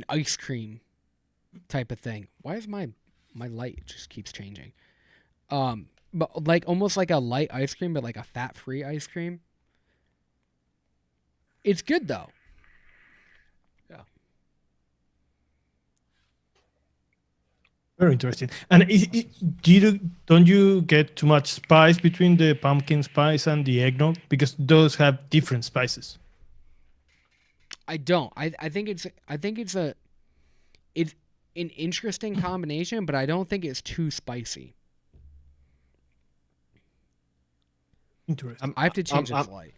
ice cream type of thing. Why is my light just keeps changing? But like almost like a light ice cream, but like a fat-free ice cream. It's good though. Yeah. Very interesting. And don't you get too much spice between the pumpkin spice and the eggnog, because those have different spices? I don't. I think it's an interesting combination, but I don't think it's too spicy. Interesting. I have to change its light.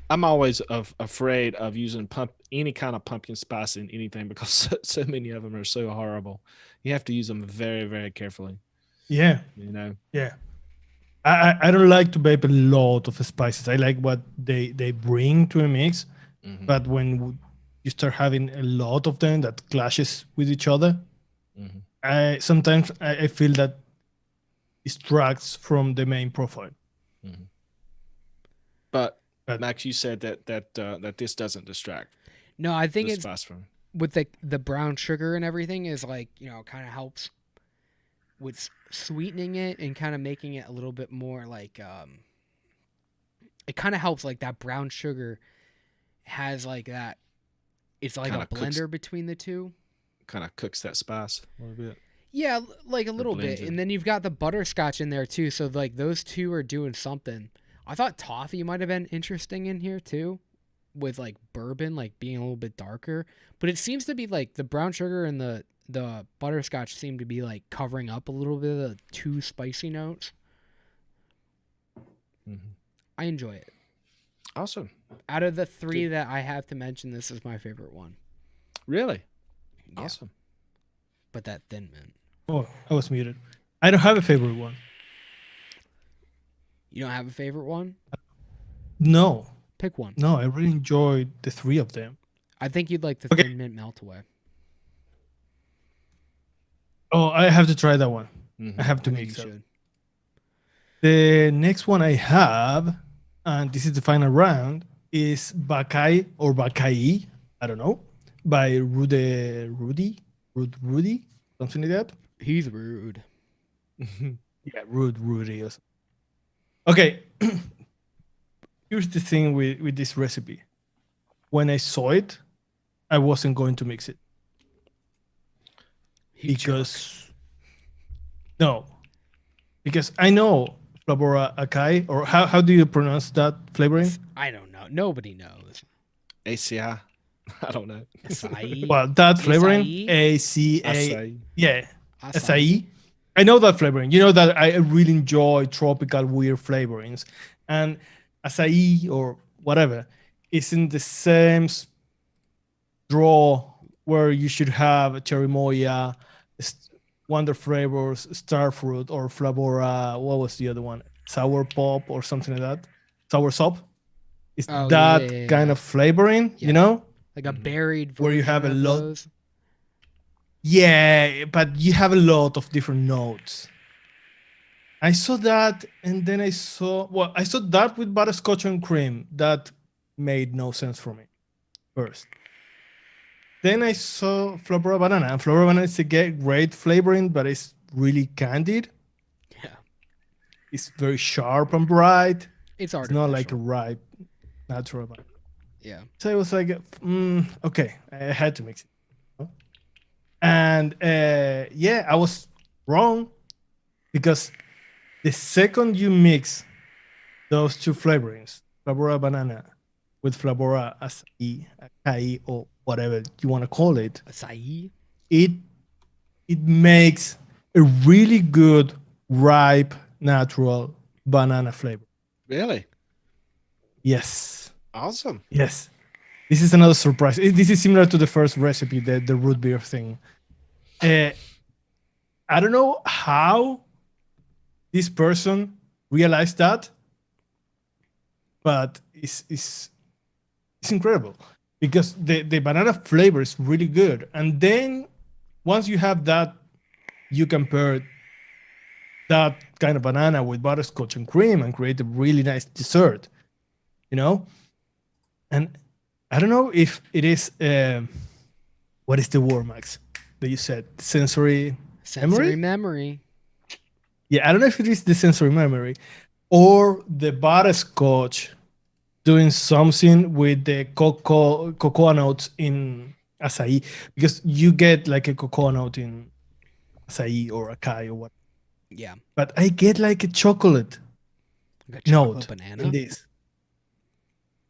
I'm always afraid of using any kind of pumpkin spice in anything, because so many of them are so horrible. You have to use them very, very carefully. Yeah. You know. Yeah. I don't like to vape a lot of spices. I like what they bring to a mix, but when you start having a lot of them that clashes with each other, sometimes I feel that distracts from the main profile. But Max, you said that this doesn't distract. No, I think it's spice from with the brown sugar and everything is like, you know, kind of helps with sweetening it and kind of making it a little bit more like it kind of helps. Like that brown sugar has like that, It's like Kinda a blender between the two. kind of cooks that spice a little bit. Yeah, like a little blends bit. it. And then you've got the butterscotch in there too. So like those two are doing something. I thought toffee might have been interesting in here too, with like bourbon like being a little bit darker. But it seems to be like the brown sugar and the butterscotch seem to be like covering up a little bit of the too spicy notes. Mm-hmm. I enjoy it. Awesome. Out of the three that I have to mention, this is my favorite one. Really? Yeah. Awesome. But that Thin Mint. Oh, I was muted. I don't have a favorite one. You don't have a favorite one? No, Pick one. no, I really enjoyed the three of them. I think you'd like the Okay. Thin Mint Meltaway. Oh, I have to try that one. Mhm. I have to I think mix you it. should. The next one I have, and this is the final round, is Bacai or Bacai, I don't know, by Rudy, something like that. He's rude. Yeah, Rudy. Or something. Okay, here's the thing with this recipe. When I saw it, I wasn't going to mix it because I know Flavora Acai, or how do you pronounce that flavoring? I don't know. Nobody knows. ACI. I don't know. Acai. Well, that flavoring, Acai? ACA, yeah, Acai. acai. I know that flavoring. You know that I really enjoy tropical weird flavorings, and acai or whatever is in the same draw where you should have cherry moya, wonder flavors, star fruit, or flavora. What was the other one? Sour pop or something like that. Sour sop. It's Oh, that yeah. kind of flavoring, Yeah. you know? Like a buried Where you have a version of lot- those. Yeah, but you have a lot of different notes. I saw that, and then I saw that with butterscotch and cream. That made no sense for me first. Then I saw Flora Banana, and Flora Banana is a great flavoring, but it's really candied. Yeah. It's very sharp and bright. It's It's artificial. not like a ripe natural banana. Yeah. So it was like, okay, I had to mix it. And yeah, I was wrong because the second you mix those two flavorings, Flavora banana with Flavora acai, or whatever you want to call it, Acai. it makes a really good ripe natural banana flavor. Really? Yes. Awesome. Yes. This is another surprise. This is similar to the first recipe, the root beer thing. I don't know how this person realized that, but it's incredible because the banana flavor is really good. And then once you have that, you can pair that kind of banana with butterscotch and cream and create a really nice dessert, you know? And I don't know if it is, what is the word, Max, that you said? Sensory Memory. Yeah, I don't know if it is the sensory memory or the butterscotch doing something with the cocoa notes in acai, because you get like a cocoa note in acai or acai or what. Yeah. But I get like a chocolate Like a chocolate note banana. in this.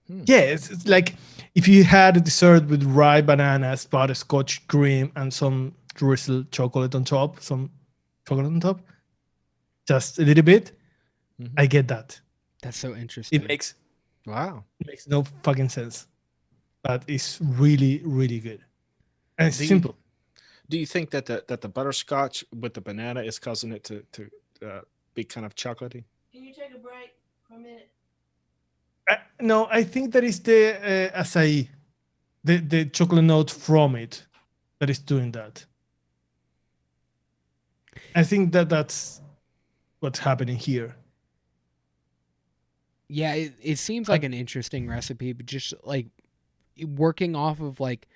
Yeah, it's like if you had a dessert with ripe bananas, butterscotch cream, and some drizzled chocolate on top, just a little bit. I get that. That's so interesting. It makes Wow. no fucking sense, but it's really, really good, and it's Do you- simple. Do you think that the butterscotch with the banana is causing it to be kind of chocolatey? Can you take a break for a minute? No, I think that is the acai, the chocolate note from it, that is doing that. I think that's what's happening here. Yeah, it seems like an interesting recipe, but just like working off of like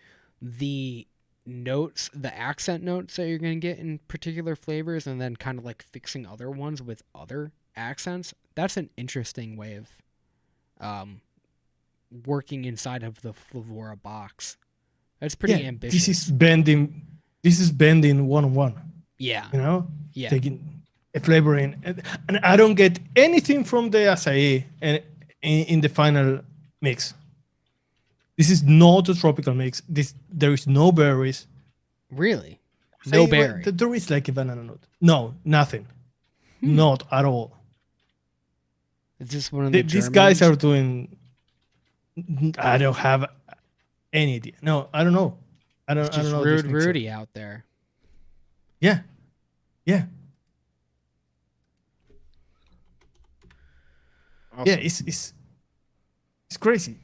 the notes, the accent notes that you're going to get in particular flavors, and then kind of like fixing other ones with other accents. That's an interesting way of working inside of the Flavora box. That's pretty Yeah, ambitious. this is bending. This is bending 101. Yeah. You know, Yeah. taking a flavoring, and I don't get anything from the acai and in the final mix. This is not a tropical mix. There is no berries. Really? No berry. There is like a banana nut. No, nothing. Hmm. Not at all. Is this one of the These guys Germans? are doing. I don't have any idea. No, I don't know. I It's don't. I don't just know. Rude these mixer. Rudy out there. Yeah, yeah, Awesome. yeah. It's crazy.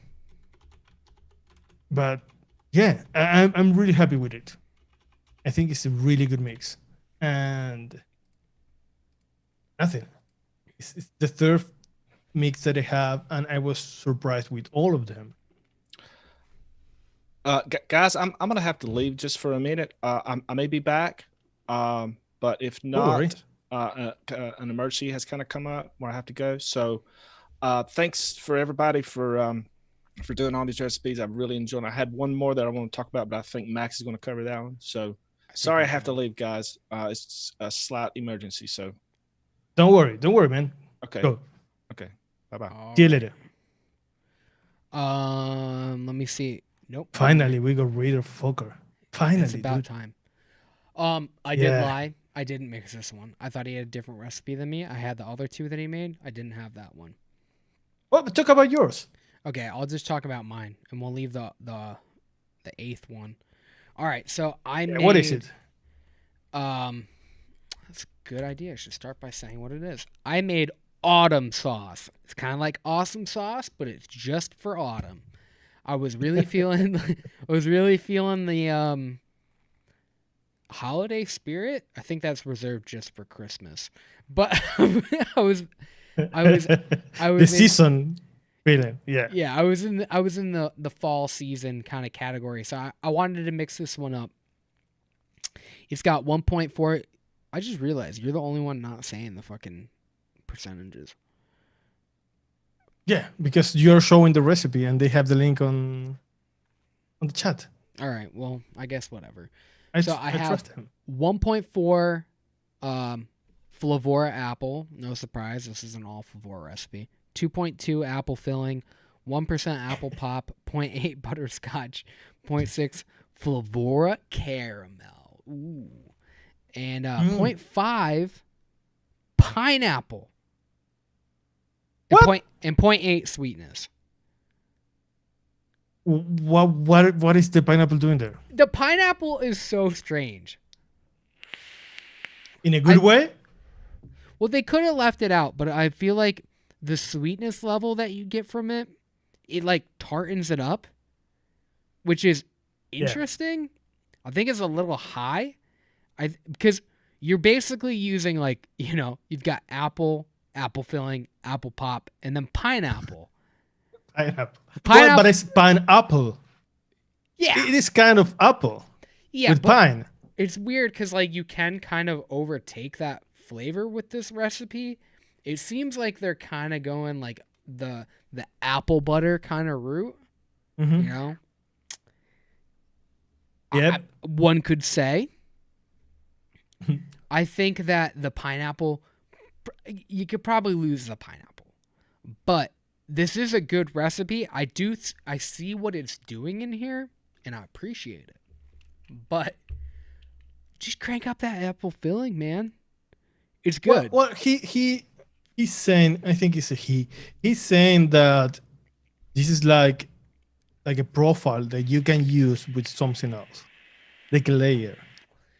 But yeah, I'm really happy with it. I think it's a really good mix, and nothing. It's the third mix that I have, and I was surprised with all of them. Guys, I'm gonna have to leave just for a minute. I may be back, but if Don't worry. not, an emergency has kind of come up where I have to go. So, thanks for everybody for doing all these recipes. I've really enjoyed it. I had one more that I want to talk about, but I think Max is going to cover that one. So, sorry I have to leave, guys. It's a slight emergency. So, Don't worry, man. okay, Go. okay, bye bye. See you later. Let me see. Nope. Finally, we got rid of Fokker. Finally, It's about dude. time. I did Yeah. lie. I didn't mix this one. I thought he had a different recipe than me. I had the other two that he made. I didn't have that one. Well, but talk about yours. Okay, I'll just talk about mine, and we'll leave the eighth one. All right, so I made. What is it? That's a good idea. I should start by saying what it is. I made autumn sauce. It's kind of like awesome sauce, but it's just for autumn. I was really feeling. The holiday spirit. I think that's reserved just for Christmas. But I was the in- season feeling. Yeah. Yeah, I was in the fall season kind of category. So I wanted to mix this one up. It's got 1.4. I just realized you're the only one not saying the fucking percentages. Yeah, because you're showing the recipe and they have the link on the chat. All right, well, I guess whatever. I have trust him. 1.4 Flavora apple. No surprise, this is an all Flavora recipe. 2.2 apple filling, 1% apple pop, 0.8 butterscotch, 0.6 Flavora caramel. Ooh. And 0.5 pineapple. And 0.8 sweetness. What is the pineapple doing there? The pineapple is so strange. In a good way? Well, they could have left it out, but I feel like the sweetness level that you get from it, it like tartans it up, which is interesting. I think it's a little high. Because you're basically using like, you've got apple filling, apple pop, and then pineapple. Pineapple. Pineapple. Well, but it's pineapple. Yeah. It is kind of apple Yeah. with but pine. It's weird because like you can kind of overtake that flavor with this recipe. It seems like they're kind of going like the apple butter kind of route, Mm-hmm. Yep. One could say. I think that the pineapple, you could probably lose the pineapple, but this is a good recipe. I see what it's doing in here, and I appreciate it. But just crank up that apple filling, man. It's good. Well, he's saying. I think it's a he. He's saying that this is like a profile that you can use with something else, like a layer.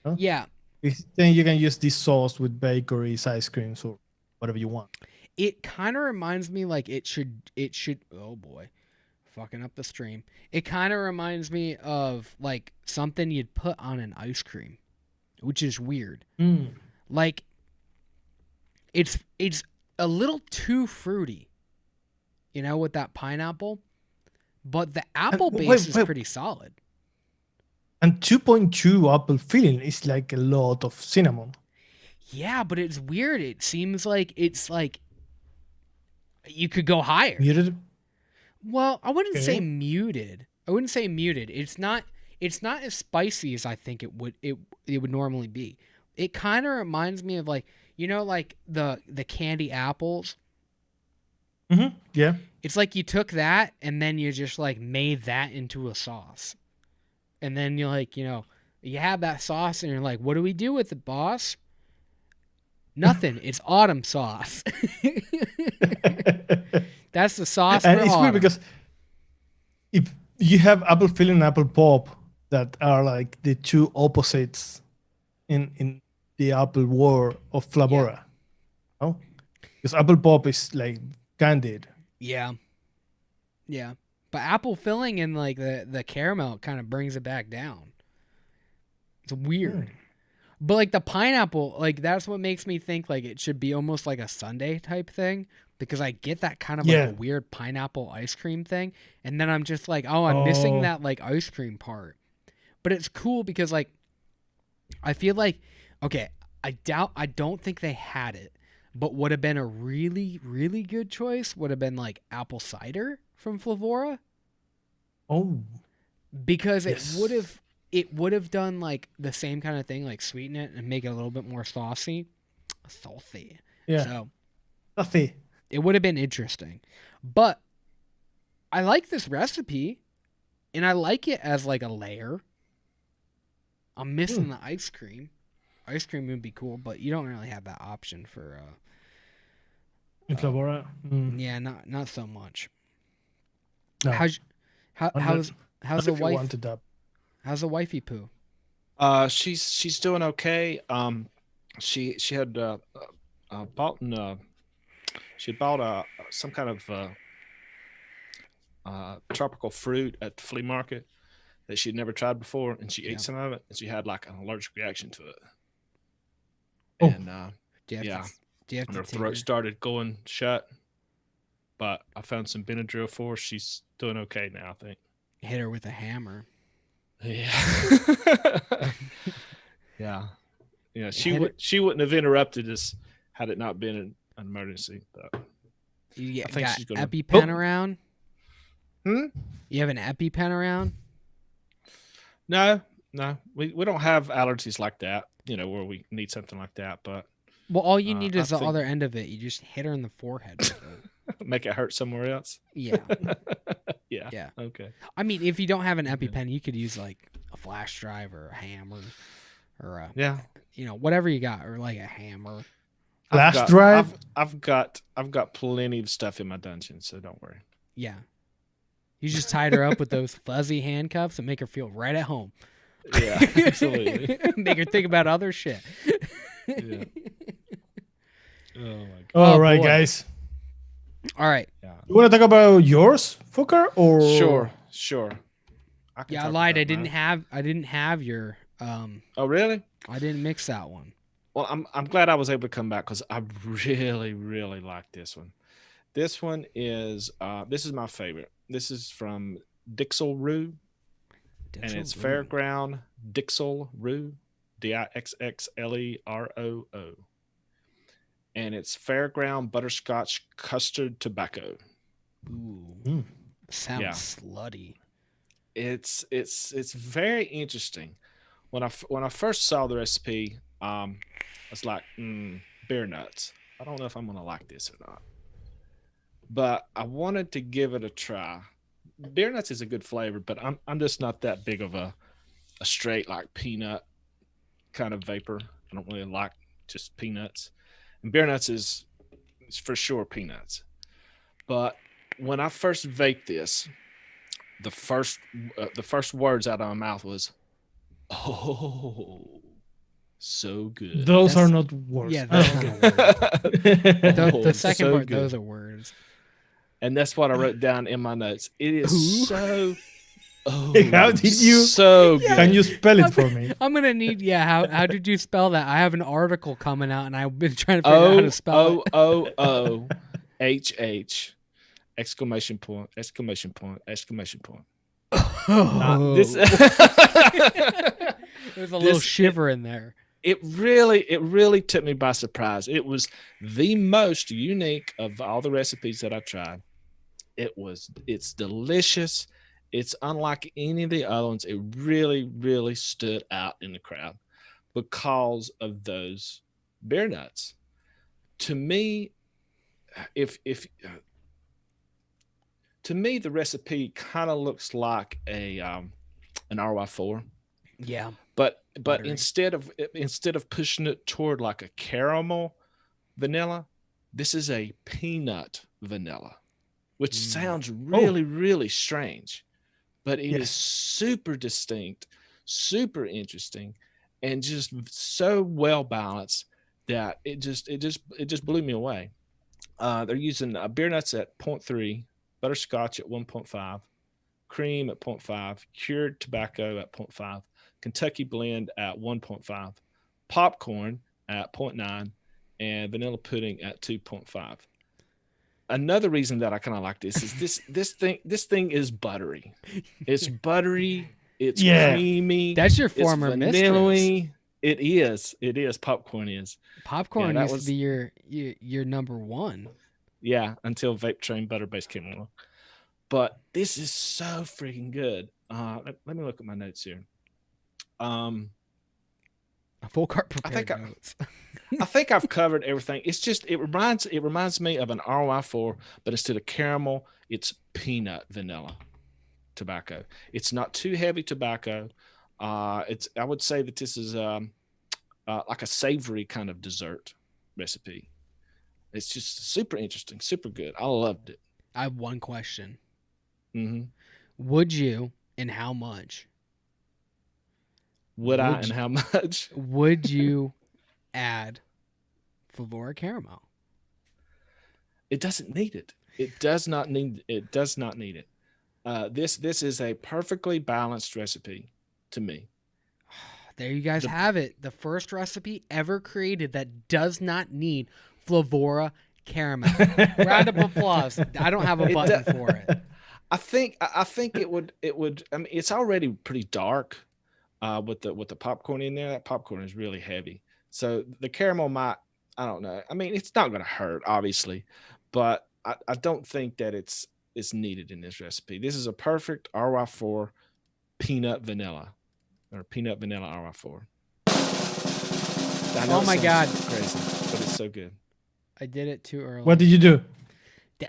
Huh? Yeah. He's saying you can use this sauce with bakeries, ice creams, or whatever you want. It kind of reminds me like it should. Oh boy, fucking up the stream. It kind of reminds me of like something you'd put on an ice cream, which is weird. Like it's a little too fruity, with that pineapple, but the apple base is pretty solid. And 2.2 apple filling is like a lot of cinnamon. Yeah, but it's weird. It seems like it's like you could go higher. Muted? Well, I wouldn't say Okay. muted. It's not. it's not as spicy as I think it would normally be. It kind of reminds me of like, like the candy apples. Yeah. It's like you took that and then you just like made that into a sauce. And then you're like, you have that sauce and you're like, what do we do with it, boss? Nothing. It's autumn sauce. That's the sauce And for it's autumn. weird because if you have apple filling and apple pop that are like the two opposites in the apple war of Flavora. No? Because apple pop is like candied. Yeah. Yeah. But apple filling and like the caramel kind of brings it back down. It's weird. But like the pineapple, like that's what makes me think like it should be almost like a sundae type thing, because I get that kind of like a weird pineapple ice cream thing, and then I'm just like, oh, I'm missing that like ice cream part. But it's cool because like I feel like, okay, I don't think they had it, but would have been a really, really good choice would have been like apple cider from Flavora. Oh. Because it would have done like the same kind of thing, like sweeten it and make it a little bit more saucy. Yeah. So Saucy. it would have been interesting. But I like this recipe and I like it as like a layer. I'm missing the ice cream. Ice cream would be cool, but you don't really have that option for In Flavora. yeah, not so much. No. How's the wife? Wanted that. How's the wifey poo? She's doing okay. She had bought some kind of tropical fruit at the flea market that she'd never tried before, and she ate some of it, and she had like an allergic reaction to it. Oh. And her throat started going shut. But I found some Benadryl for her. She's doing okay now, I think. Hit her with a hammer. Yeah. Yeah. She wouldn't have interrupted us had it not been an emergency. But You I think got she's gonna. EpiPen around? Hmm? You have an EpiPen around? No. We don't have allergies like that. Where we need something like that. But Well, all you need is I the think- other end of it. You just hit her in the forehead with it. make it hurt somewhere else. Yeah. Yeah. Yeah. Okay. I mean, if you don't have an EpiPen, you could use like a flash drive or a hammer or a, Yeah. whatever you got, or like a hammer. Flash drive? I've got plenty of stuff in my dungeon, so don't worry. Yeah. You just tied her up with those fuzzy handcuffs and make her feel right at home. Yeah, absolutely. Make her think about other shit. Yeah. Oh my god. All right, boy. guys. All right. Yeah. You want to talk about yours, Fucker? Or Sure. I can Yeah, I talk lied. about I didn't mine. have your Oh, really? I didn't mix that one. Well, I'm glad I was able to come back because I really, really like this one. This one is this is my favorite. This is from Dixel Roux, and it's Fairground Dixel Roux, Dixxleroo, and it's Fairground Butterscotch Custard Tobacco. Ooh. Sounds Yeah. slutty. It's very interesting. When I first saw the recipe, I was like, beer nuts. I don't know if I'm gonna like this or not. But I wanted to give it a try. Beer nuts is a good flavor, but I'm just not that big of a straight like peanut kind of vapor. I don't really like just peanuts. And beer nuts is for sure peanuts. But when I first vaped this, the first words out of my mouth was, "Oh, so good." Those are not words. Yeah, I those don't are get it. The second so part, good. those are words. And that's what I wrote down in my notes. It is Ooh. so. Oh, How did you- So good. Can you spell it for me? I'm gonna need how did you spell that? I have an article coming out and I've been trying to figure out how to spell it. OOOHH exclamation point exclamation point exclamation point. Oh. This There's a little shiver in there. it really took me by surprise. It was the most unique of all the recipes that I tried. It's delicious. It's unlike any of the other ones. It really, really stood out in the crowd because of those beer nuts. To me, if to me the recipe kind of looks like a an RY4, Yeah. but Buttery. instead of pushing it toward like a caramel vanilla, this is a peanut vanilla, which sounds really, really strange, but it is super distinct, super interesting, and just so well balanced that it just blew me away. They're using beer nuts at 0.3, butterscotch at 1.5, cream at 0.5, cured tobacco at 0.5, Kentucky blend at 1.5, popcorn at 0.9, and vanilla pudding at 2.5. Another reason that I kind of like this is this thing is buttery. It's buttery. It's creamy. That's your It's former mistress. vanilla-y. It is. It is. Popcorn is. Popcorn that used was- to be your number one. Yeah, until Vape Train Butter Base came along. But this is so freaking good. Let me look at my notes here. A full cart I prepared think notes. I think I've covered everything. It's just it reminds me of an RY4, but instead of caramel, it's peanut vanilla tobacco. It's not too heavy tobacco. I would say that this is like a savory kind of dessert recipe. It's just super interesting, super good. I loved it. I have one question. Mm-hmm. Would you, and how much, Would I Would and you- how much? would you add Flavora caramel? It doesn't need it. It does not need it. Does not need it. This is a perfectly balanced recipe to me. There you guys have it. The first recipe ever created that does not need Flavora caramel. Round of applause. I don't have a It button do- for it. I think it would. I mean, it's already pretty dark with the popcorn in there. That popcorn is really heavy, so the caramel might. I don't know. I mean, it's not going to hurt, obviously, but I don't think that it's needed in this recipe. This is a perfect RY4 peanut vanilla or peanut vanilla RY4. I know Oh it my sounds God. crazy, but it's so good. I did it too early. What did you do? Da-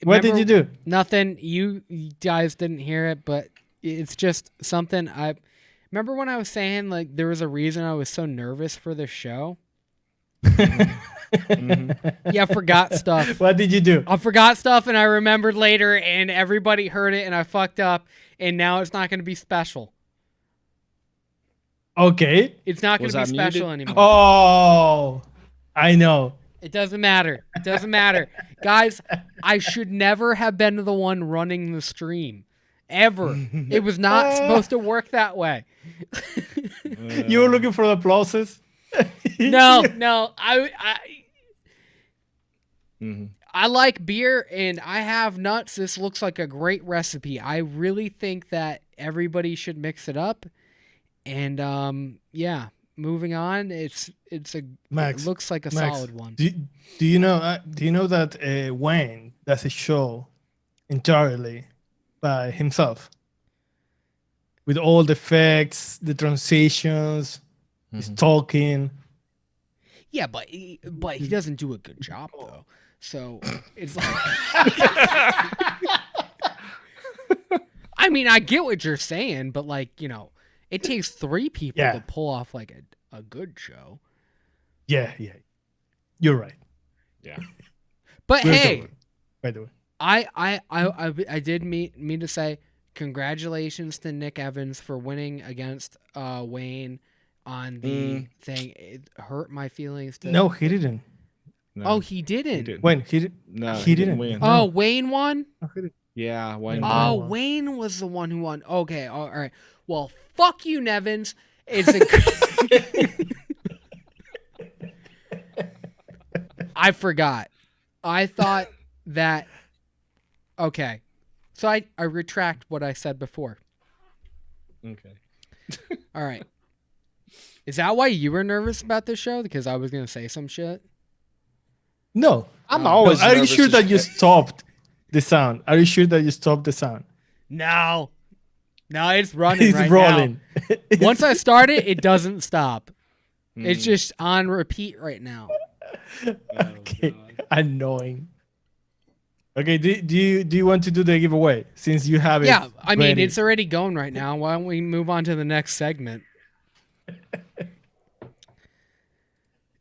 What did you remember- do? Nothing. You guys didn't hear it, but it's just something I remember when I was saying like there was a reason I was so nervous for this show. Yeah, I forgot stuff. What did you do? I forgot stuff and I remembered later and everybody heard it and I fucked up and now it's not going to be special. Okay. It's not going Was to be I special muted? anymore. Oh, I know. It doesn't matter. It doesn't matter. Guys, I should never have been the one running the stream. Ever. It was not supposed to work that way. You were looking for the applauses? No. Mhm. I like beer and I have nuts. This looks like a great recipe. I really think that everybody should mix it up. And yeah, moving on. It Max, looks like a Max, solid one. Do you know that Wayne does a show entirely by himself with all the effects, the transitions, he's talking. Yeah, but he doesn't do a good job though. So it's like I mean, I get what you're saying, but like, you know, it takes 3 people Yeah. to pull off like a good show. Yeah. You're right. Yeah. But We're hey, covered, by the way. I did mean to say congratulations to Nick Evans for winning against Wayne on the thing. It hurt my feelings. No, he didn't. No, Oh, he didn't. didn't. Wayne, he did. No, he didn't win. No. Oh, Wayne won? No, he didn't. Yeah, Wayne. Yeah. Oh, won. Wayne was the one who won. Okay, all right. Well, fuck you, Nevins. It's a I forgot. I thought that. Okay, so I retract what I said before. Okay. All right. Is that why you were nervous about this show? Because I was gonna say some shit. No. I'm No, always. are you nervous sure as that you shit. stopped the sound? Are you sure that you stopped the sound? No, No, it's running It's right rolling. now. Once I start it, it doesn't stop. It's Mm. just on repeat right now. Okay, God. annoying. Okay, do you want to do the giveaway since you have it? Yeah, I mean, ready? it's already going right now. Why don't we move on to the next segment?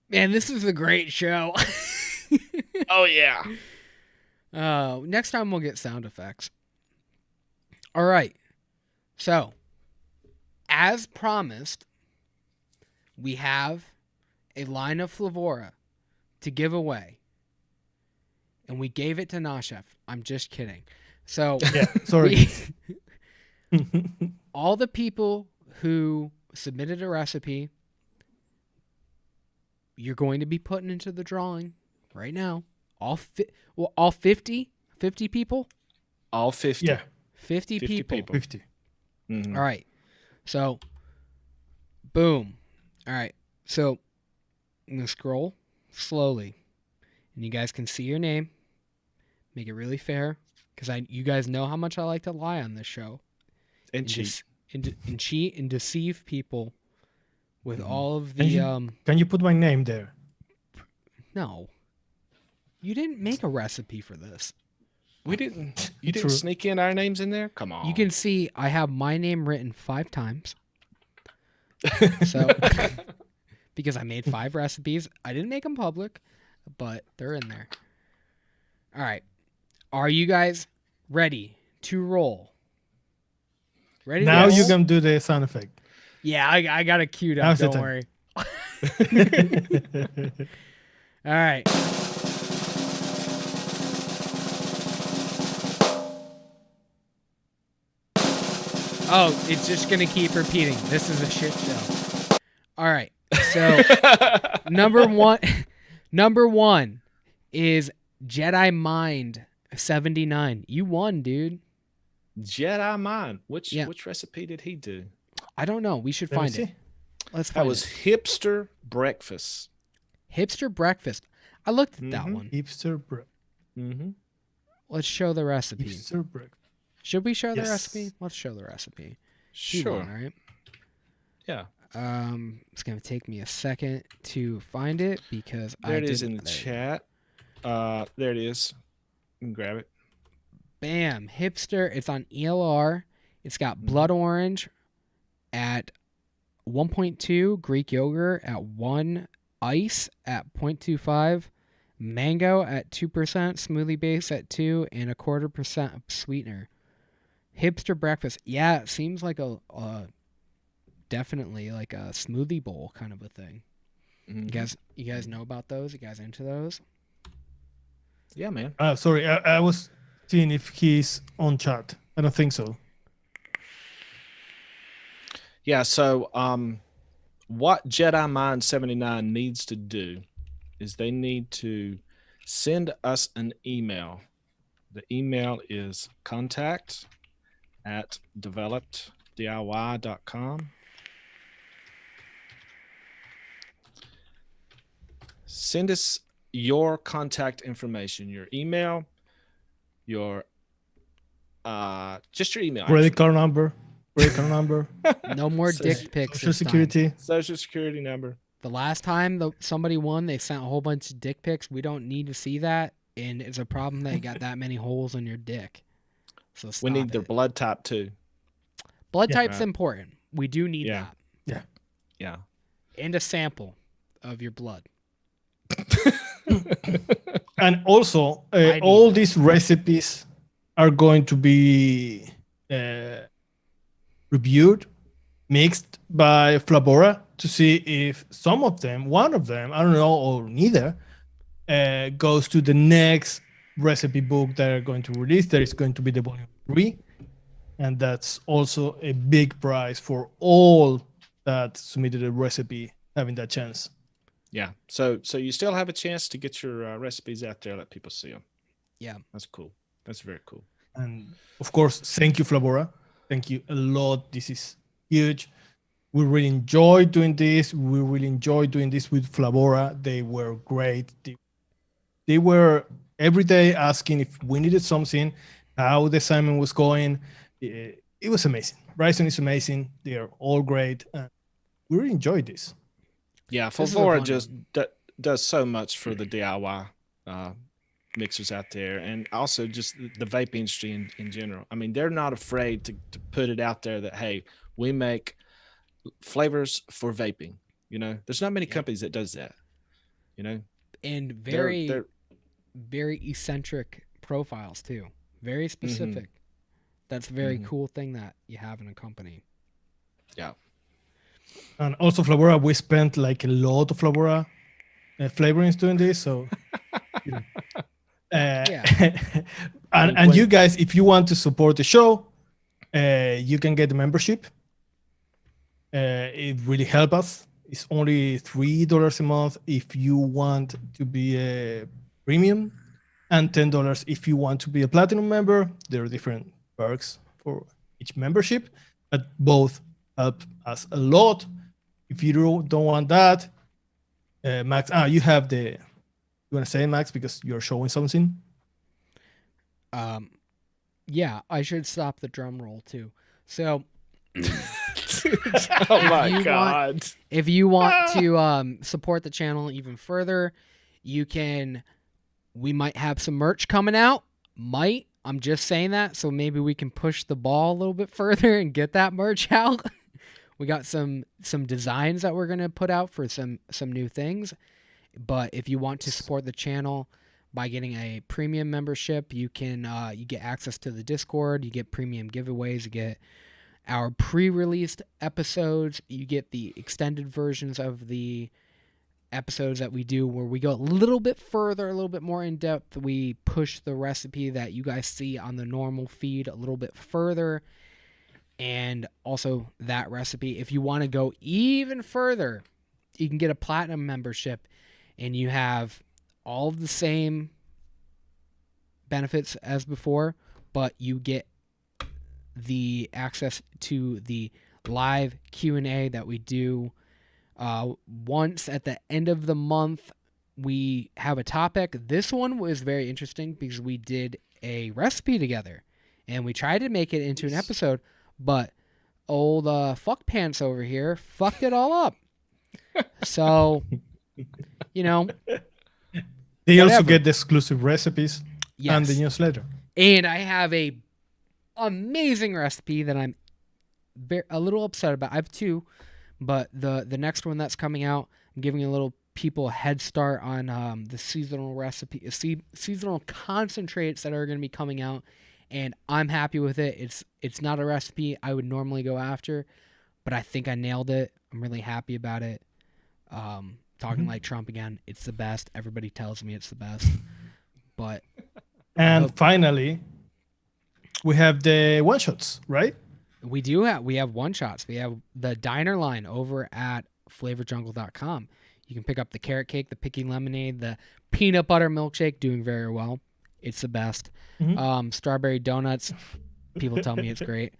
Man, this is a great show. Oh yeah. Next time we'll get sound effects. All right. So, as promised, we have a line of Flavora to give away. And we gave it to Nashef. I'm just kidding. So, Yeah, sorry. all the people who submitted a recipe, you're going to be putting into the drawing right now. All 50 people? All 50. Yeah, 50 50 people. people. 50. Mhm. All right. So, boom. All right. So, I'm going to scroll slowly. And you guys can see your name. Make it really fair. Because you guys know how much I like to lie on this show. And cheat. And cheat and deceive people with all of Can the... Can you put my name there? No. You didn't make a recipe for this. We didn't. You True. didn't sneak in our names in there. Come on. You can see I have my name written 5 times. So, because I made 5 recipes. I didn't make them public, but they're in there. All right. Are you guys ready to roll? Ready Now to you roll? can do the sound effect. Yeah, I got it queued up. Now's the Don't time. worry. All right. Oh, it's just going to keep repeating. This is a shit show. All right. So, number one is Jedi Mind 79. You won, dude. Jedi Mind. Which Yeah. which recipe did he do? I don't know. We should Let me find it. see. Let's That find was it. hipster breakfast. Hipster breakfast. I looked at that Mhm. one. Hipster break. Mm-hmm. Let's show the recipe. Hipster break. Should we show the Yes. recipe? Let's show the recipe. He won, Sure. right? Yeah. It's gonna take me a second to find it because There I it is didn't- in the there you chat. There it is. You can grab it. Bam, hipster. It's on ELR. It's got blood orange at 1.2, Greek yogurt at 1, ice at 0.25, mango at 2%, smoothie base at 2, and 0.25% of sweetener. Hipster breakfast. Yeah, it seems like a definitely like a smoothie bowl kind of a thing. Mhm. You guys know about those? You guys into those? Yeah, man. Sorry, I was seeing if he's on chat. I don't think so. Yeah, so what Jedi Mind 79 needs to do is they need to send us an email. The email is contact@developeddiy.com. Send us your contact information, your email, your just your email. Credit actually. card number. Credit card number. No more So- dick pics. Social this time. security. Social security number. The last time somebody won, they sent a whole bunch of dick pics. We don't need to see that, and it's a problem that you got that many holes in your dick. So stop We need their it. blood type too. Blood Yeah. type's Right. important. We do need Yeah. that, Yeah. and a sample of your blood. And also, I need all that. these recipes are going to be reviewed, mixed by Flavora to see if some of them, one of them, I don't know, or neither, goes to the next recipe book that are going to release. There is going to be the volume 3. And that's also a big prize for all that submitted a recipe having that chance. Yeah. So you still have a chance to get your recipes out there, let people see them. Yeah. That's cool. That's very cool. And of course, thank you, Flavora. Thank you a lot. This is huge. We really enjoy doing this. We really enjoy doing this with Flavora. They were great. They were every day asking if we needed something, how the assignment was going. it was amazing. Bryson is amazing. They are all great. We really enjoyed this. Yeah, This is a Fulvora fun just does so much for the DIY mixers out there, and also just the vape industry in general. I mean, they're not afraid to put it out there that, hey, we make flavors for vaping. You know, there's not many companies that does that. You know, And they're very eccentric profiles too. Very specific. That's a very cool thing that you have in a company. yeah. And also Flavora, we spent like a lot of Flavora flavorings doing this. So, you know. Yeah. and you guys, if you want to support the show, you can get the membership. It really helps us. It's only $3 a month if you want to be a premium, and $10 if you want to be a platinum member. There are different perks for each membership, but both help us a lot. If you don't want that, Max, you have the. You want to say it, Max, because you're showing something? Yeah, I should stop the drum roll too. So, Oh my God. if you want to support the channel even further, you can. We might have some merch coming out. I'm just saying that, so maybe we can push the ball a little bit further and get that merch out. We got some designs that we're gonna put out for some new things. But if you want to support the channel by getting a premium membership, you can you get access to the Discord, you get premium giveaways, you get our pre-released episodes, you get the extended versions of the episodes that we do where we go a little bit further, a little bit more in depth. We push the recipe that you guys see on the normal feed a little bit further. And also that recipe, if you want to go even further, you can get a platinum membership and you have all of the same benefits as before, but you get the access to the live Q&A that we do once at the end of the month. We have a topic. This one was very interesting because we did a recipe together and we tried to make it into an episode, but old fuck pants over here fucked it all up. So, you know, they also whatever. get the exclusive recipes and the newsletter. And I have a amazing recipe that I'm a little upset about. I have two, but the next one that's coming out, I'm giving a little people a head start on the seasonal recipe, seasonal concentrates that are going to be coming out, and I'm happy with it. It's not a recipe I would normally go after, but I think I nailed it. I'm really happy about it. Talking like Trump again, it's the best. Everybody tells me it's the best, but and finally, we have the one shots, right? We have one shots. We have the diner line over at flavorjungle.com. You can pick up the carrot cake, the picky lemonade, the peanut butter milkshake, doing very well. It's the best. Strawberry donuts, people tell me it's great.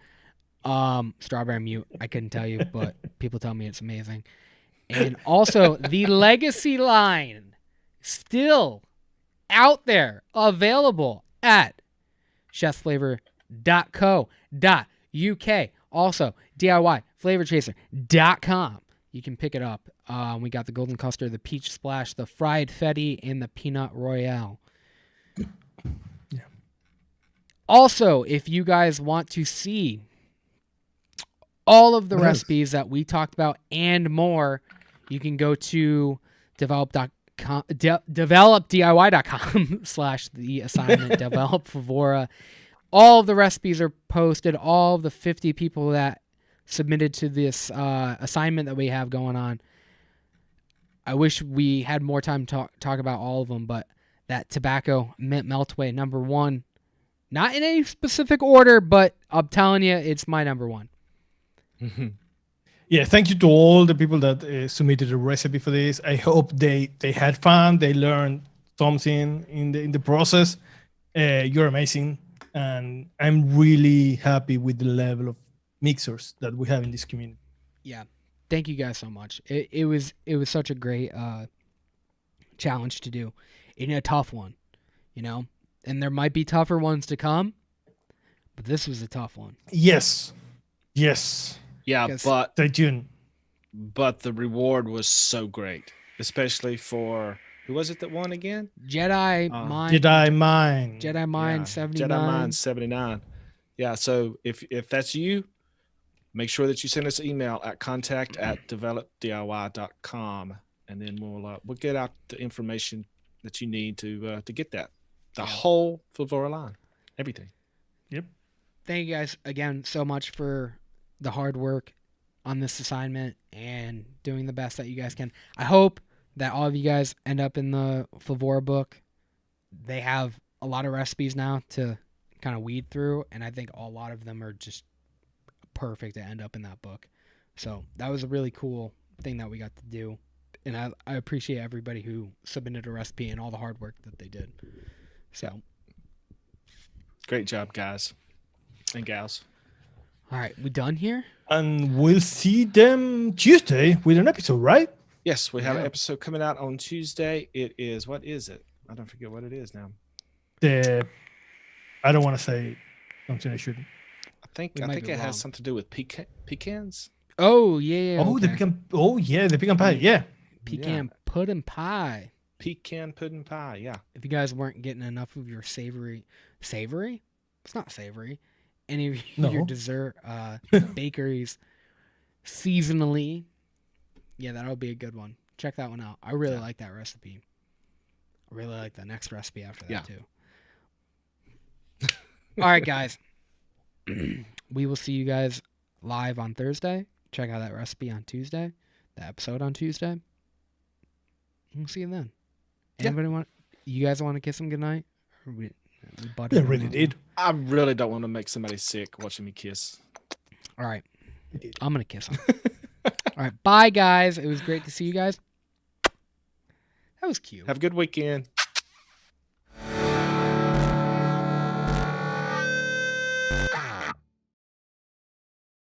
Strawberry mute, I couldn't tell you, but people tell me it's amazing. And also the legacy line, still out there, available at chefsflavor.co.uk. Also, DIY flavorchaser.com. You can pick it up. We got the golden custard, the peach splash, the fried fetty, and the peanut royale. Yeah. Also, if you guys want to see all of the recipes that we talked about and more, you can go to developdiy.com/the assignment develop Favora. All of the recipes are posted. All of the 50 people that submitted to this assignment that we have going on. I wish we had more time to talk about all of them, but that tobacco mint meltaway #1, not in any specific order, but I'm telling you, it's my #1. Yeah, thank you to all the people that submitted a recipe for this. I hope they had fun. They learned something in the process. You're amazing, and I'm really happy with the level of mixers that we have in this community. Yeah, thank you guys so much. It was such a great challenge to do, and a tough one, you know. And there might be tougher ones to come, But this was a tough one. Yes. Yes. Yeah, Because- Stay tuned. but the reward was so great, especially for who was it that won again? Jedi Uh, Mind. Jedi Mind. Jedi Mind Yeah, 79. Jedi Mind 79. Yeah, so if that's you, make sure that you send us an email at contact@developdiy.com, and then we'll get out the information that you need to get that. The whole Flavora line, everything. Yep. Thank you guys again so much for the hard work on this assignment and doing the best that you guys can. I hope that all of you guys end up in the Flavora book. They have a lot of recipes now to kind of weed through, and I think a lot of them are just perfect to end up in that book. So that was a really cool thing that we got to do, and I appreciate everybody who submitted a recipe and all the hard work that they did. So Great job, guys and gals. all right, we done here? And we'll see them Tuesday with an episode, right? Yes, we have an Yeah. episode coming out on Tuesday. It is, what is it? I don't forget what it is now. I don't want to say something I shouldn't. I think We might be it has wrong. something to do with pecans. Oh yeah. Oh, okay. the pecan. Oh, yeah, the pecan pie. Yeah. Pecan pudding pie. Pecan pudding pie. Yeah. If you guys weren't getting enough of your savory, it's not savory. Any of your No. dessert bakeries seasonally, yeah, that'll be a good one. Check that one out. I really like that recipe. I really like the next recipe after that too. All right, guys. We will see you guys live on Thursday. Check out that recipe on Tuesday. The episode on Tuesday. We'll see you then. Yeah. Anybody you guys want to kiss them goodnight? Or we butted They them really up? did. I really don't want to make somebody sick watching me kiss. All right. They did. I'm going to kiss them. All right. Bye, guys. It was great to see you guys. That was cute. Have a good weekend.